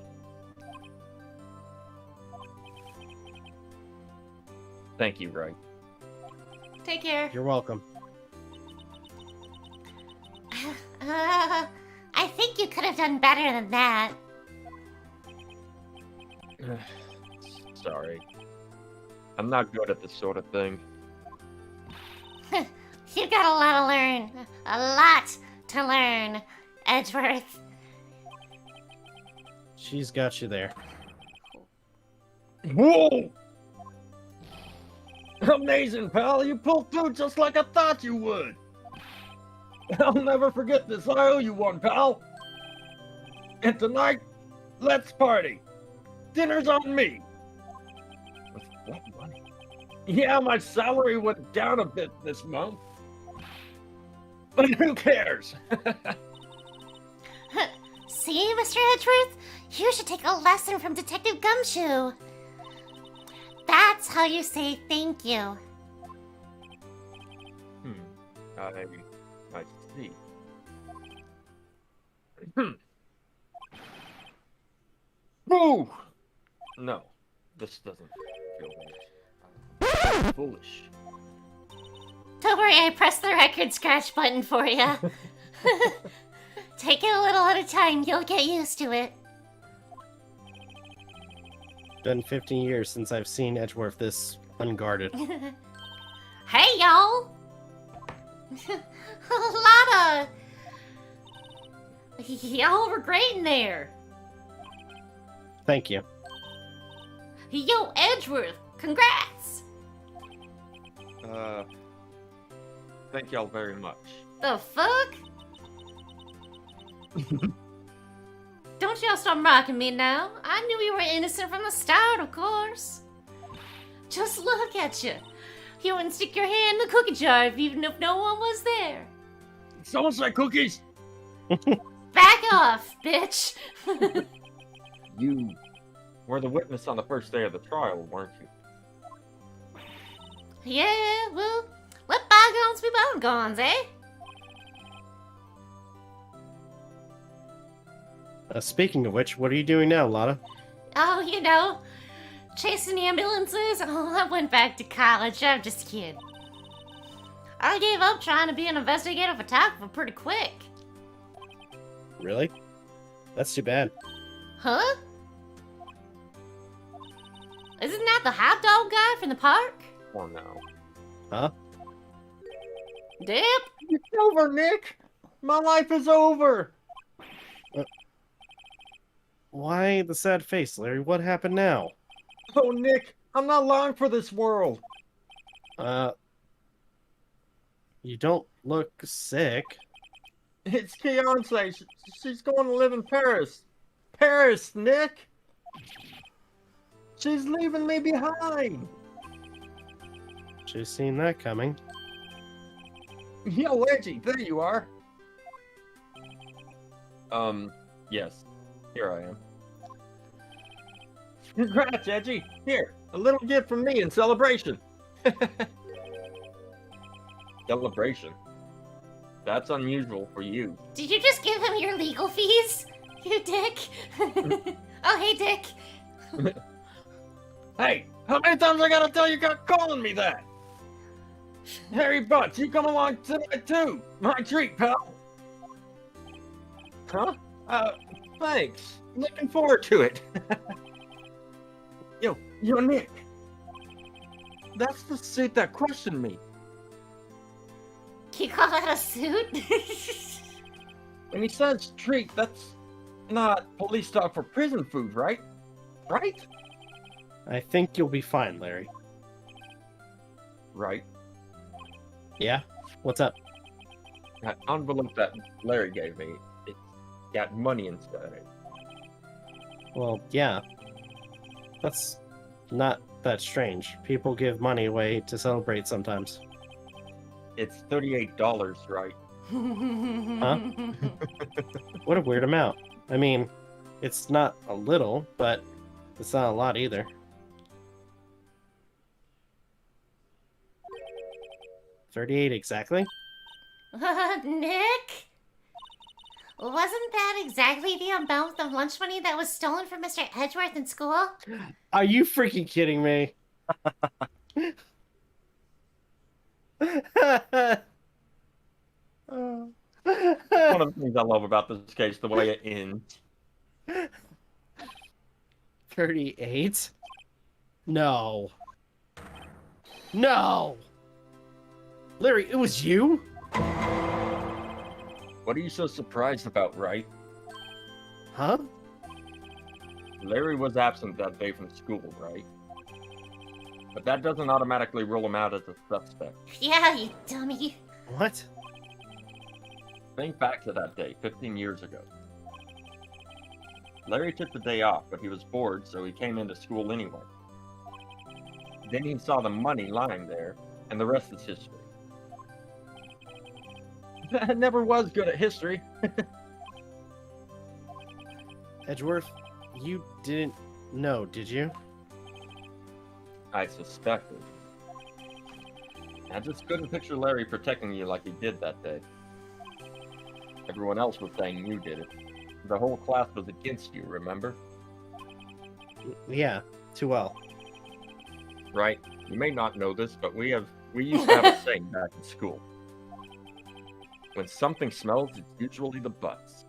Thank you, Wright. Take care. You're welcome. I think you could have done better than that. Sorry. I'm not good at this sort of thing. You've got a lot to learn. A lot to learn, Edgeworth. She's got you there. Whoa! Amazing, pal! You pulled through just like I thought you would! I'll never forget this. I owe you one, pal! And tonight, let's party! Dinner's on me! With what money? Yeah, my salary went down a bit this month. But who cares? See, Mr. Edgeworth? You should take a lesson from Detective Gumshoe. That's how you say thank you. I see. Boo! No, this doesn't feel right. I'm foolish. Don't worry, I pressed the record scratch button for you. Take it a little at a time, you'll get used to it. Been 15 years since I've seen Edgeworth this unguarded. Hey, y'all! A lot of... Y'all were great in there. Thank you. Yo, Edgeworth, congrats! Thank y'all very much. The fuck? Don't y'all stop mocking me now. I knew you were innocent from the start, of course. Just look at you. You wouldn't stick your hand in the cookie jar even if no one was there. Someone say cookies! Back off, bitch. You were the witness on the first day of the trial, weren't you? Yeah, well, let bygones be bygones, eh? Speaking of which, what are you doing now, Lotta? Oh, you know, chasing ambulances. Oh, I went back to college. I'm just kidding. I gave up trying to be an investigative photographer pretty quick. Really? That's too bad. Huh? Isn't that the hot dog guy from the park? Or no? Huh? Dip? It's over, Nick! My life is over! Why the sad face, Larry? What happened now? Oh, Nick, I'm not long for this world! You don't look sick. It's Fiance. She's going to live in Paris. Paris, Nick! She's leaving me behind. Should've seen that coming. Yo, Edgy, there you are. Yes. Here I am. Congrats, Edgy. Here, a little gift from me in celebration. Celebration? That's unusual for you. Did you just give him your legal fees? You dick. Oh, hey, Dick. Hey, how many times I gotta tell you got calling me that? Harry Butts, you come along tonight too. My treat, pal. Huh? Thanks. Looking forward to it. Yo, Nick. That's the suit that questioned me. You call that a suit? When he says treat, that's not police talk for prison food, right? Right? I think you'll be fine, Larry. Right. Yeah? What's up? That envelope that Larry gave me, it's got money inside. Well, yeah. That's not that strange. People give money away to celebrate sometimes. It's $38, right? Huh? What a weird amount. I mean, it's not a little, but it's not a lot either. $38 exactly? Nick? Wasn't that exactly the amount of lunch money that was stolen from Mr. Edgeworth in school? Are you freaking kidding me? One of the things I love about this case, the way it ends. 38? No. No! Larry, it was you? What are you so surprised about, right? Huh? Larry was absent that day from school, right? But that doesn't automatically rule him out as a suspect. Yeah, you dummy. What? Think back to that day, 15 years ago. Larry took the day off, but he was bored, so he came into school anyway. Then he saw the money lying there, and the rest is history. I never was good at history. Edgeworth, you didn't know, did you? I suspected. I just couldn't picture Larry protecting you like he did that day. Everyone else was saying you did it. The whole class was against you, remember? Yeah, too well. Right? You may not know this, but we used to have a saying back in school. When something smells, it's usually the butts.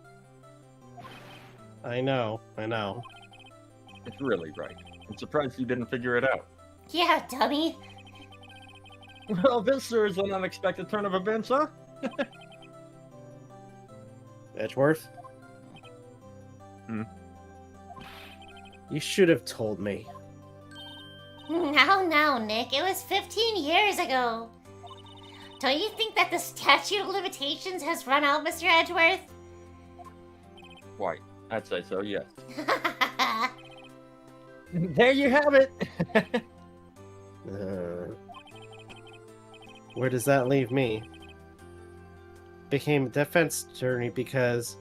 I know. It's really right. I'm surprised you didn't figure it out. Yeah, dummy. Well, this sure is an unexpected turn of events, huh? Edgeworth? You should have told me. Now, Nick. It was 15 years ago. Don't you think that the statute of limitations has run out, Mr. Edgeworth? Why, I'd say so, yes. There you have it! Where does that leave me? Became a defense attorney because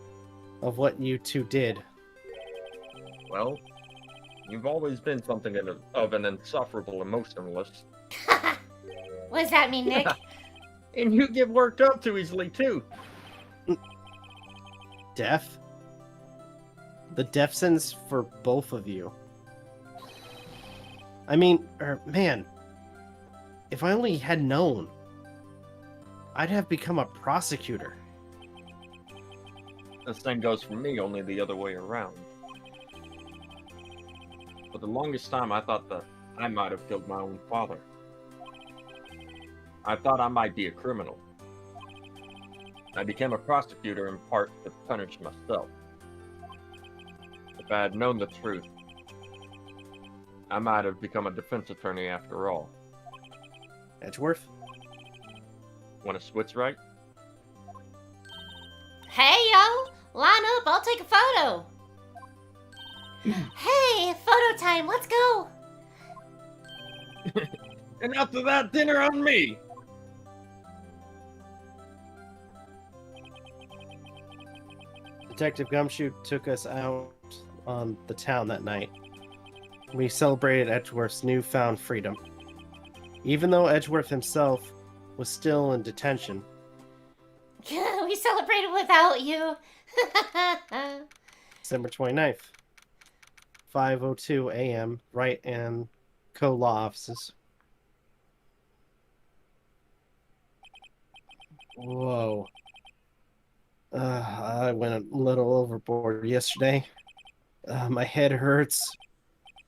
of what you two did. Well, you've always been something of an insufferable emotionalist. What does that mean, Nick? Yeah. And you get worked up too easily, too. Death? The death sentence for both of you. I mean, man, if I only had known, I'd have become a prosecutor. The same goes for me, only the other way around. For the longest time, I thought that I might have killed my own father. I thought I might be a criminal. I became a prosecutor in part to punish myself. If I had known the truth, I might have become a defense attorney after all. Edgeworth? Want to switch, right? Hey, yo! Line up, I'll take a photo! Hey, photo time, let's go! And after that, dinner on me. Detective Gumshoe took us out on the town that night. We celebrated Edgeworth's newfound freedom. Even though Edgeworth himself was still in detention. We celebrated without you. December 29th, 5:02 a.m., Wright and co-law offices. Whoa. I went a little overboard yesterday. My head hurts.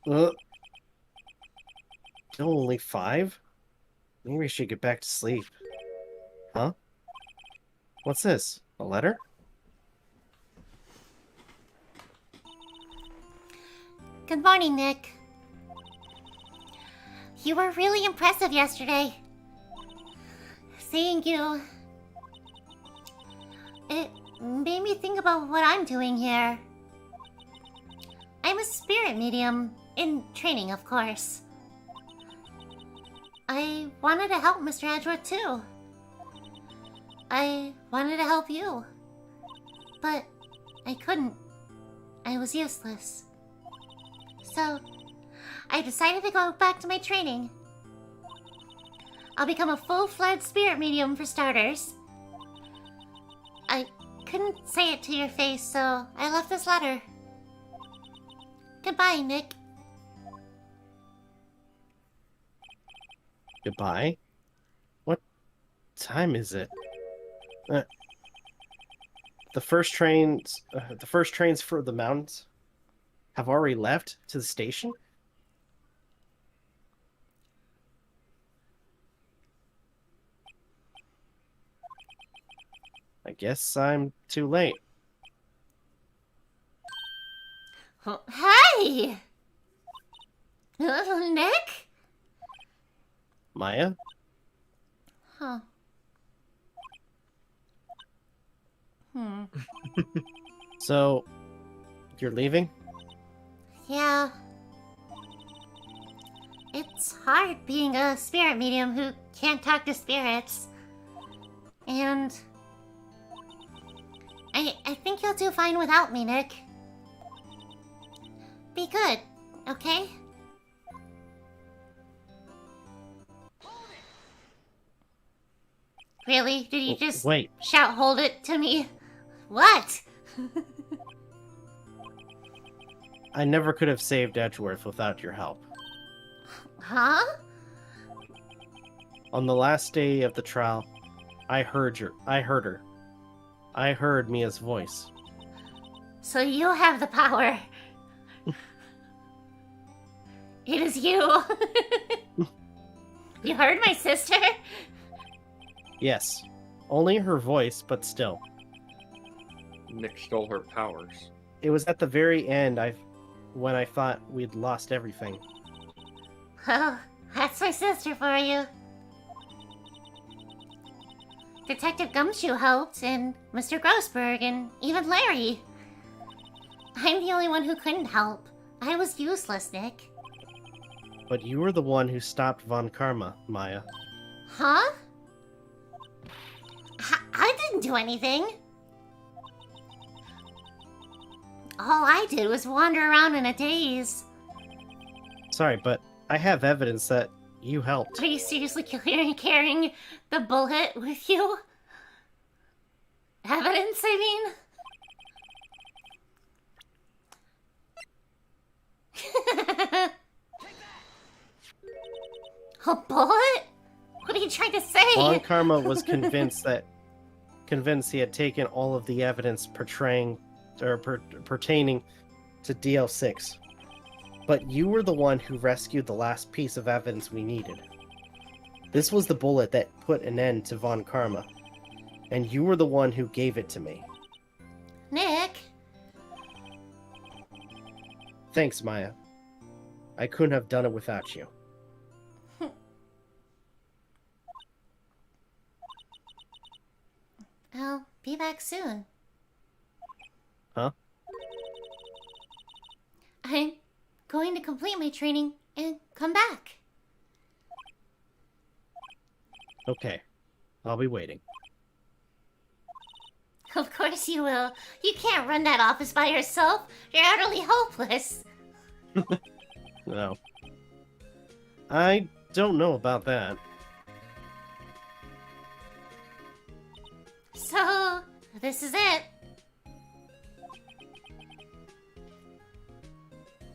Still only 5? Maybe I should get back to sleep. Huh? What's this? A letter? Good morning, Nick. You were really impressive yesterday. Seeing you... It made me think about what I'm doing here. I'm a spirit medium, in training, of course. I wanted to help Mr. Edgeworth, too. I wanted to help you. But I couldn't. I was useless. So, I decided to go back to my training. I'll become a full-fledged spirit medium for starters. I couldn't say it to your face, so I left this letter. Goodbye, Nick. Goodbye? What time is it? The first trains for the mountains have already left to the station? I guess I'm too late. Hey! Nick? Maya? Huh. So, you're leaving? Yeah. It's hard being a spirit medium who can't talk to spirits. And... I think you'll do fine without me, Nick. Be good, okay? Really? Did you just Wait. shout hold it to me? What? I never could have saved Edgeworth without your help. Huh? On the last day of the trial, I heard her. I heard Mia's voice. So you have the power. It is you. You heard my sister? Yes. Only her voice, but still. Nick stole her powers. It was at the very end when I thought we'd lost everything. Well, that's my sister for you. Detective Gumshoe helped, and Mr. Grossberg, and even Larry. I'm the only one who couldn't help. I was useless, Nick. But you were the one who stopped Von Karma, Maya. Huh? I didn't do anything. All I did was wander around in a daze. Sorry, but I have evidence that you helped. Are you seriously carrying the bullet with you? Evidence, I mean? A bullet? What are you trying to say? Von Karma was convinced he had taken all of the evidence pertaining to DL6. But you were the one who rescued the last piece of evidence we needed. This was the bullet that put an end to Von Karma, and you were the one who gave it to me. Nick? Thanks, Maya. I couldn't have done it without you. I'll be back soon. Huh? I'm going to complete my training and come back. Okay. I'll be waiting. Of course you will. You can't run that office by yourself. You're utterly hopeless. No. I don't know about that. So, this is it.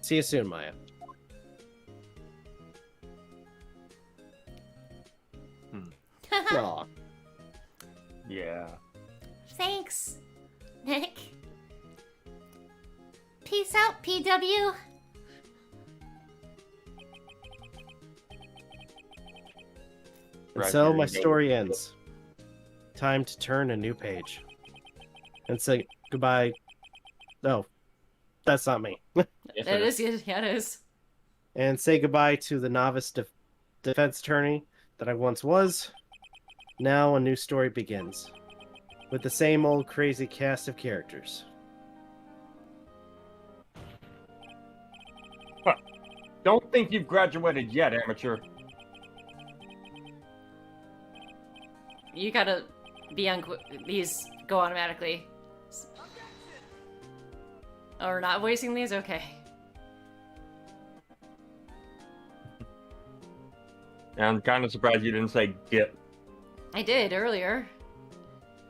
See you soon, Maya. Aw. Yeah. Thanks, Nick. Peace out, PW. And Right, so here my you go. story ends. Time to turn a new page. And say goodbye. No, that's not me. Yes, It is, yeah, it is. And say goodbye to the novice defense attorney that I once was. Now a new story begins. With the same old crazy cast of characters. Don't think you've graduated yet, amateur. You gotta be on. These go automatically. Oh, we're not voicing these? Okay. I'm kind of surprised you didn't say get. I did earlier.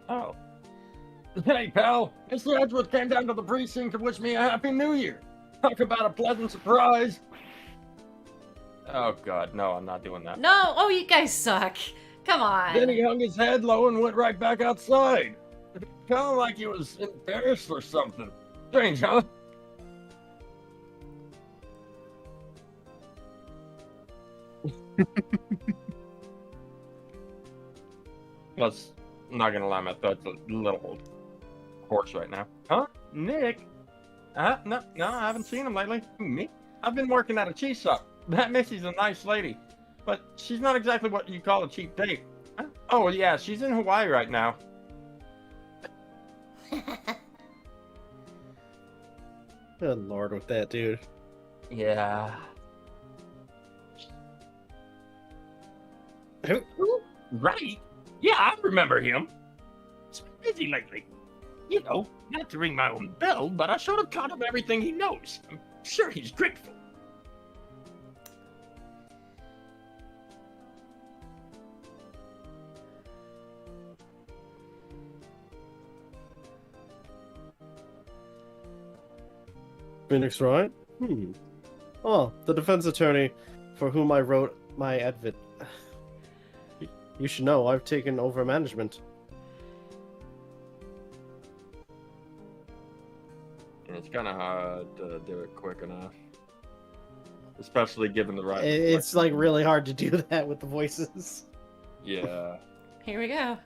Oh. Hey, pal. Mr. Edgeworth came down to the precinct to wish me a Happy New Year. Talk about a pleasant surprise. Oh, God. No, I'm not doing that. No! Oh, you guys suck. Come on. Then he hung his head low and went right back outside. Kind of like he was embarrassed or something. Strange, huh? Plus, I'm not gonna lie, my throat's a little hoarse right now. Huh? Nick? No, I haven't seen him lately. Me? I've been working at a cheese shop. That Missy's a nice lady, but she's not exactly what you call a cheap date. Huh? Oh, yeah, she's in Hawaii right now. Good lord with that dude. Yeah. Who? Right? Yeah, I remember him. He's been busy lately. You know, not to ring my own bell, but I sort of taught him everything he knows. I'm sure he's grateful. Phoenix Wright? Oh, the defense attorney for whom I wrote my advit. You should know, I've taken over management. And it's kind of hard to do it quick enough. Especially given the right... It's like really hard to do that with the voices. Yeah. Here we go.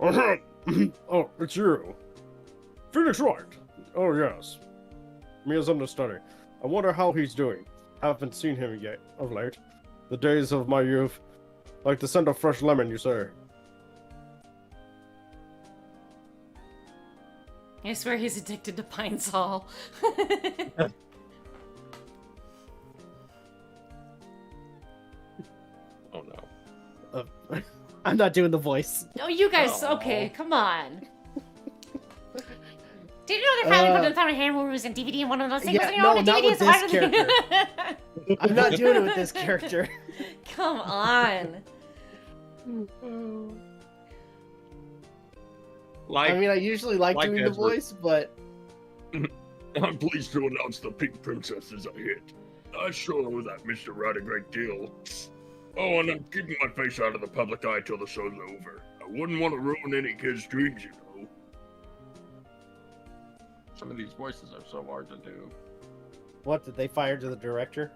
Oh, it's you. Phoenix Wright. Oh, yes. Me as understudy. I wonder how he's doing. Haven't seen him yet of late. The days of my youth. Like the scent of fresh lemon, you say. I swear he's addicted to Pine Sol. Oh, no. I'm not doing the voice. Oh, you guys, Oh. okay, come on. Did you know they're finally putting Found Hand movies and DVD in one of those things? Yeah, And you no, know, not DVD with is this harder than- character. I'm not doing it with this character. Come on. Like, I mean, I usually like like doing the Edward. voice, but I'm pleased to announce the Pink Princess is a hit. I sure owe that Mr. Wright a great deal. Oh, and I'm keeping my face out of the public eye till the show's over. I wouldn't want to ruin any kid's dreams, you know. some of these voices are so hard to do. what did they fire to the director?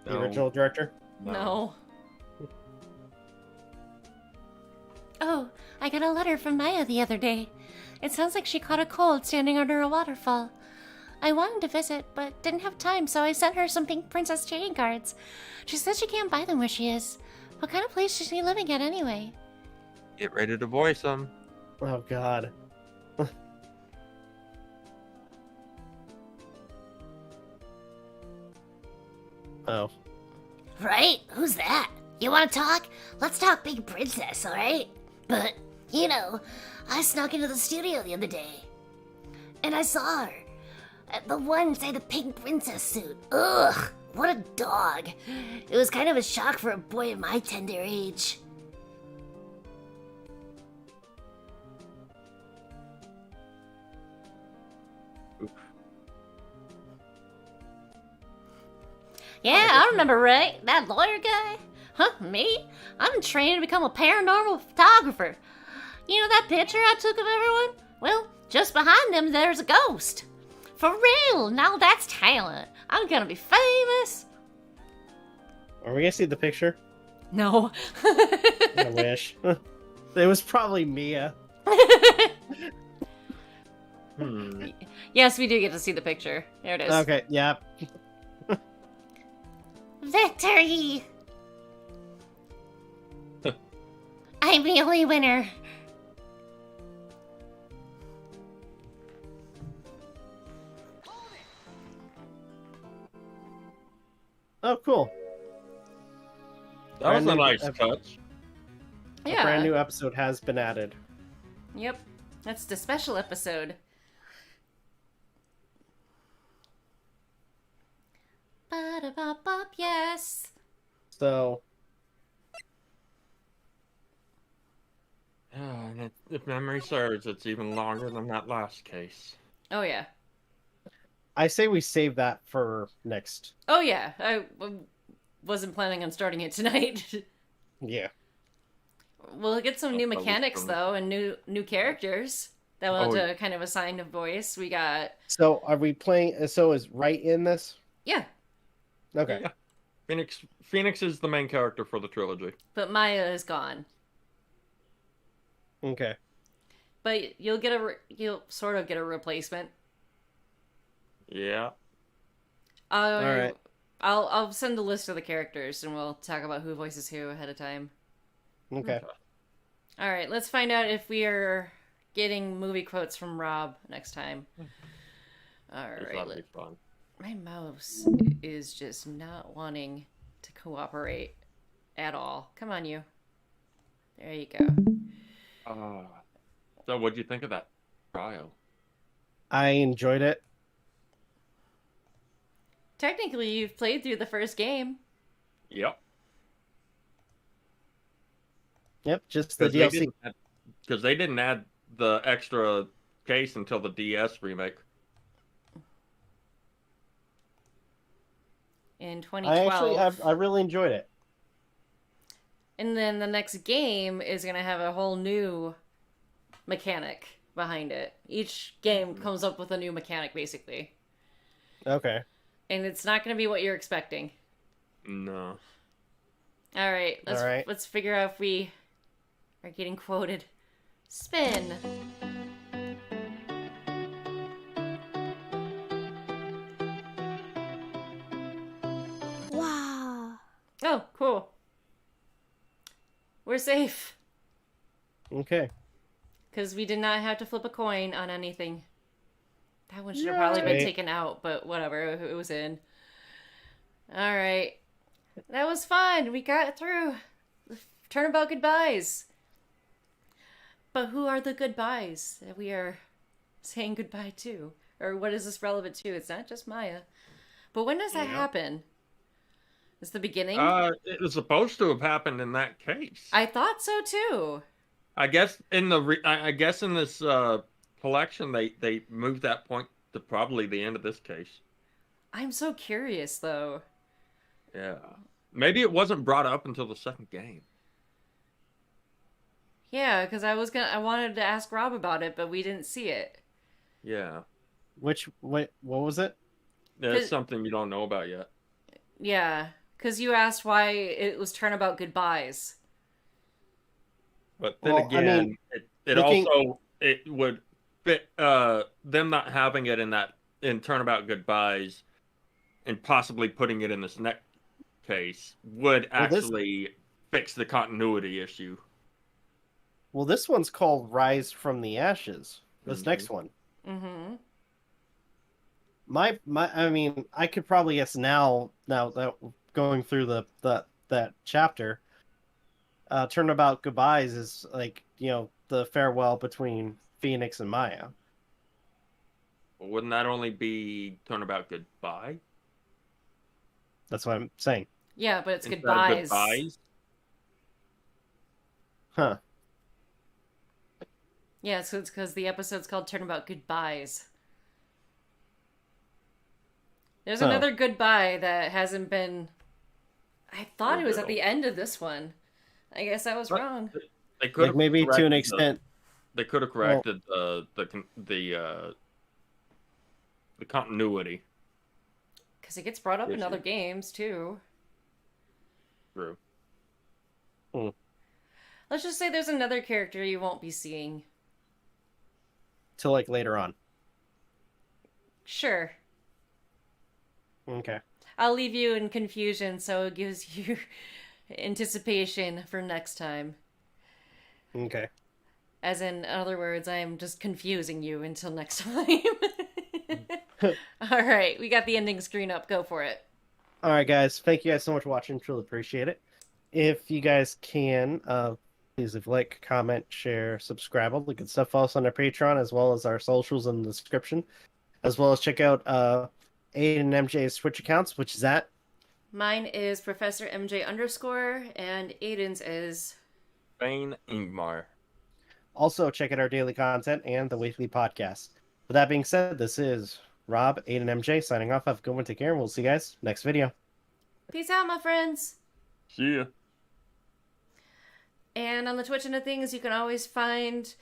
The No. original director? No. Oh, I got a letter from Maya the other day. It sounds like she caught a cold standing under a waterfall. I wanted to visit, but didn't have time, so I sent her some Pink Princess trading cards. She says she can't buy them where she is. What kind of place is she living at anyway? Get ready to voice them. Oh god. Oh. Right? Who's that? You want to talk? Let's talk Pink Princess, alright? But, you know, I snuck into the studio the other day. And I saw her. The one inside the Pink Princess suit. Ugh, what a dog. It was kind of a shock for a boy of my tender age. Yeah, I remember, right? That lawyer guy? Huh, me? I'm trained to become a paranormal photographer. You know that picture I took of everyone? Well, just behind them there's a ghost. For real, now that's talent. I'm gonna be famous. Are we gonna see the picture? No. I wish. It was probably Mia. Yes, we do get to see the picture. There it is. Okay, yeah. Victory! I'm the only winner. Oh, cool. That was a Brand new nice ep- touch. Yeah. A brand new episode has been added. Yep. That's the special episode. Ba-da-ba-bop, yes. So, And if memory serves, it's even longer than that last case. Oh, yeah. I say we save that for next. Oh, yeah. I wasn't planning on starting it tonight. Yeah. We'll get some new That was mechanics, fun. though, and new characters that we'll have to kind of assign a voice. We got... So, are we playing? So, is Wright in this? Yeah, Okay. Yeah. Phoenix is the main character for the trilogy. but Maya is gone. Okay. But you'll sort of get a replacement. Yeah. All right. I'll send a list of the characters, and we'll talk about who voices who ahead of time. Okay. All right, let's find out if we are getting movie quotes from Rob next time. All That'd right, be fun. my mouse is just not wanting to cooperate at all. Come on, you. There you go. So what'd you think of that trial? I enjoyed it. Technically, you've played through the first game. Yep. Yep, just the DLC. Because they didn't add the extra case until the DS remake. In 2012. I really enjoyed it. And then the next game is going to have a whole new mechanic behind it. Each game comes up with a new mechanic, basically. Okay. And it's not going to be what you're expecting. No. All right, All right. let's figure out if we are getting quoted. Spin. Wow. Oh, cool. We're safe. Okay. Because we did not have to flip a coin on anything. That one should have probably been Yay. taken out, but whatever, it was in. Alright. That was fun. We got through. Turnabout goodbyes. But who are the goodbyes that we are saying goodbye to? Or what is this relevant to? It's not just Maya. But when does that happen? Is the beginning? It was supposed to have happened in that case. I thought so too. I guess in this collection they moved that point to probably the end of this case. I'm so curious though. Yeah. Maybe it wasn't brought up until the second game. Yeah, because I wanted to ask Rob about it, but we didn't see it. Yeah. What was it? That's 'Cause- something you don't know about yet. Yeah, because you asked why it was Turnabout goodbyes. But then Well, I again, mean, it looking- also it would fit them not having it in Turnabout Goodbyes and possibly putting it in this next case would Well, this- actually fix the continuity issue. Well, this one's called Rise from the Ashes. This Mhm. next one. Mm-hmm. I mean, I could probably guess now that going through that chapter, Turnabout Goodbyes is like, the farewell between Phoenix and Maya. Wouldn't that only be Turnabout Goodbye? That's what I'm saying. Yeah, but it's Instead of goodbyes. Goodbyes? Huh. Yeah, so it's because the episode's called Turnabout Goodbyes. There's Oh. another goodbye that hasn't been. I thought it was at the end of this one. I guess I was What? wrong. They could Like maybe to an extent. They could have corrected the continuity. Because it gets brought up in Issue. other games, too. True. Let's just say there's another character you won't be seeing. Till like later on. Sure. Okay. I'll leave you in confusion so it gives you anticipation for next time. Okay. As in other words, I am just confusing you until next time. Alright, we got the ending screen up. Go for it. All right, guys. Thank you guys so much for watching. Truly appreciate it. If you guys can, please leave a like, comment, share, subscribe, all the good stuff. Follow us on our Patreon as well as our socials in the description, as well as check out Aden and MJ's Twitch accounts, which is at Mine is Professor MJ_, and Aiden's is. PhaynIngmar. Also, check out our daily content and the weekly podcast. With that being said, this is Rob, Aden, and MJ signing off. Have a good one. Take care, and we'll see you guys next video. Peace out, my friends! See ya. And on the Twitch end of things, you can always find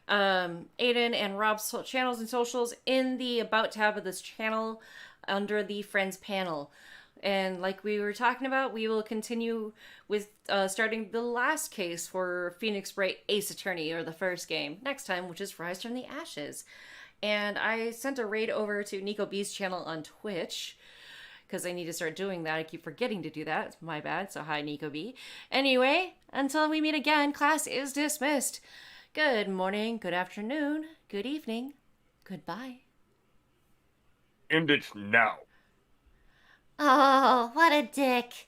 Aiden and Rob's channels and socials in the About tab of this channel under the Friends panel. And like we were talking about, we will continue with starting the last case for Phoenix Wright Ace Attorney, or the first game, next time, which is Rise from the Ashes. And I sent a raid over to Nico B's channel on Twitch, because I need to start doing that. I keep forgetting to do that. It's my bad. So hi, Nico B. Anyway, until we meet again, class is dismissed. Good morning, good afternoon, good evening, goodbye. End it now. Oh, what a dick.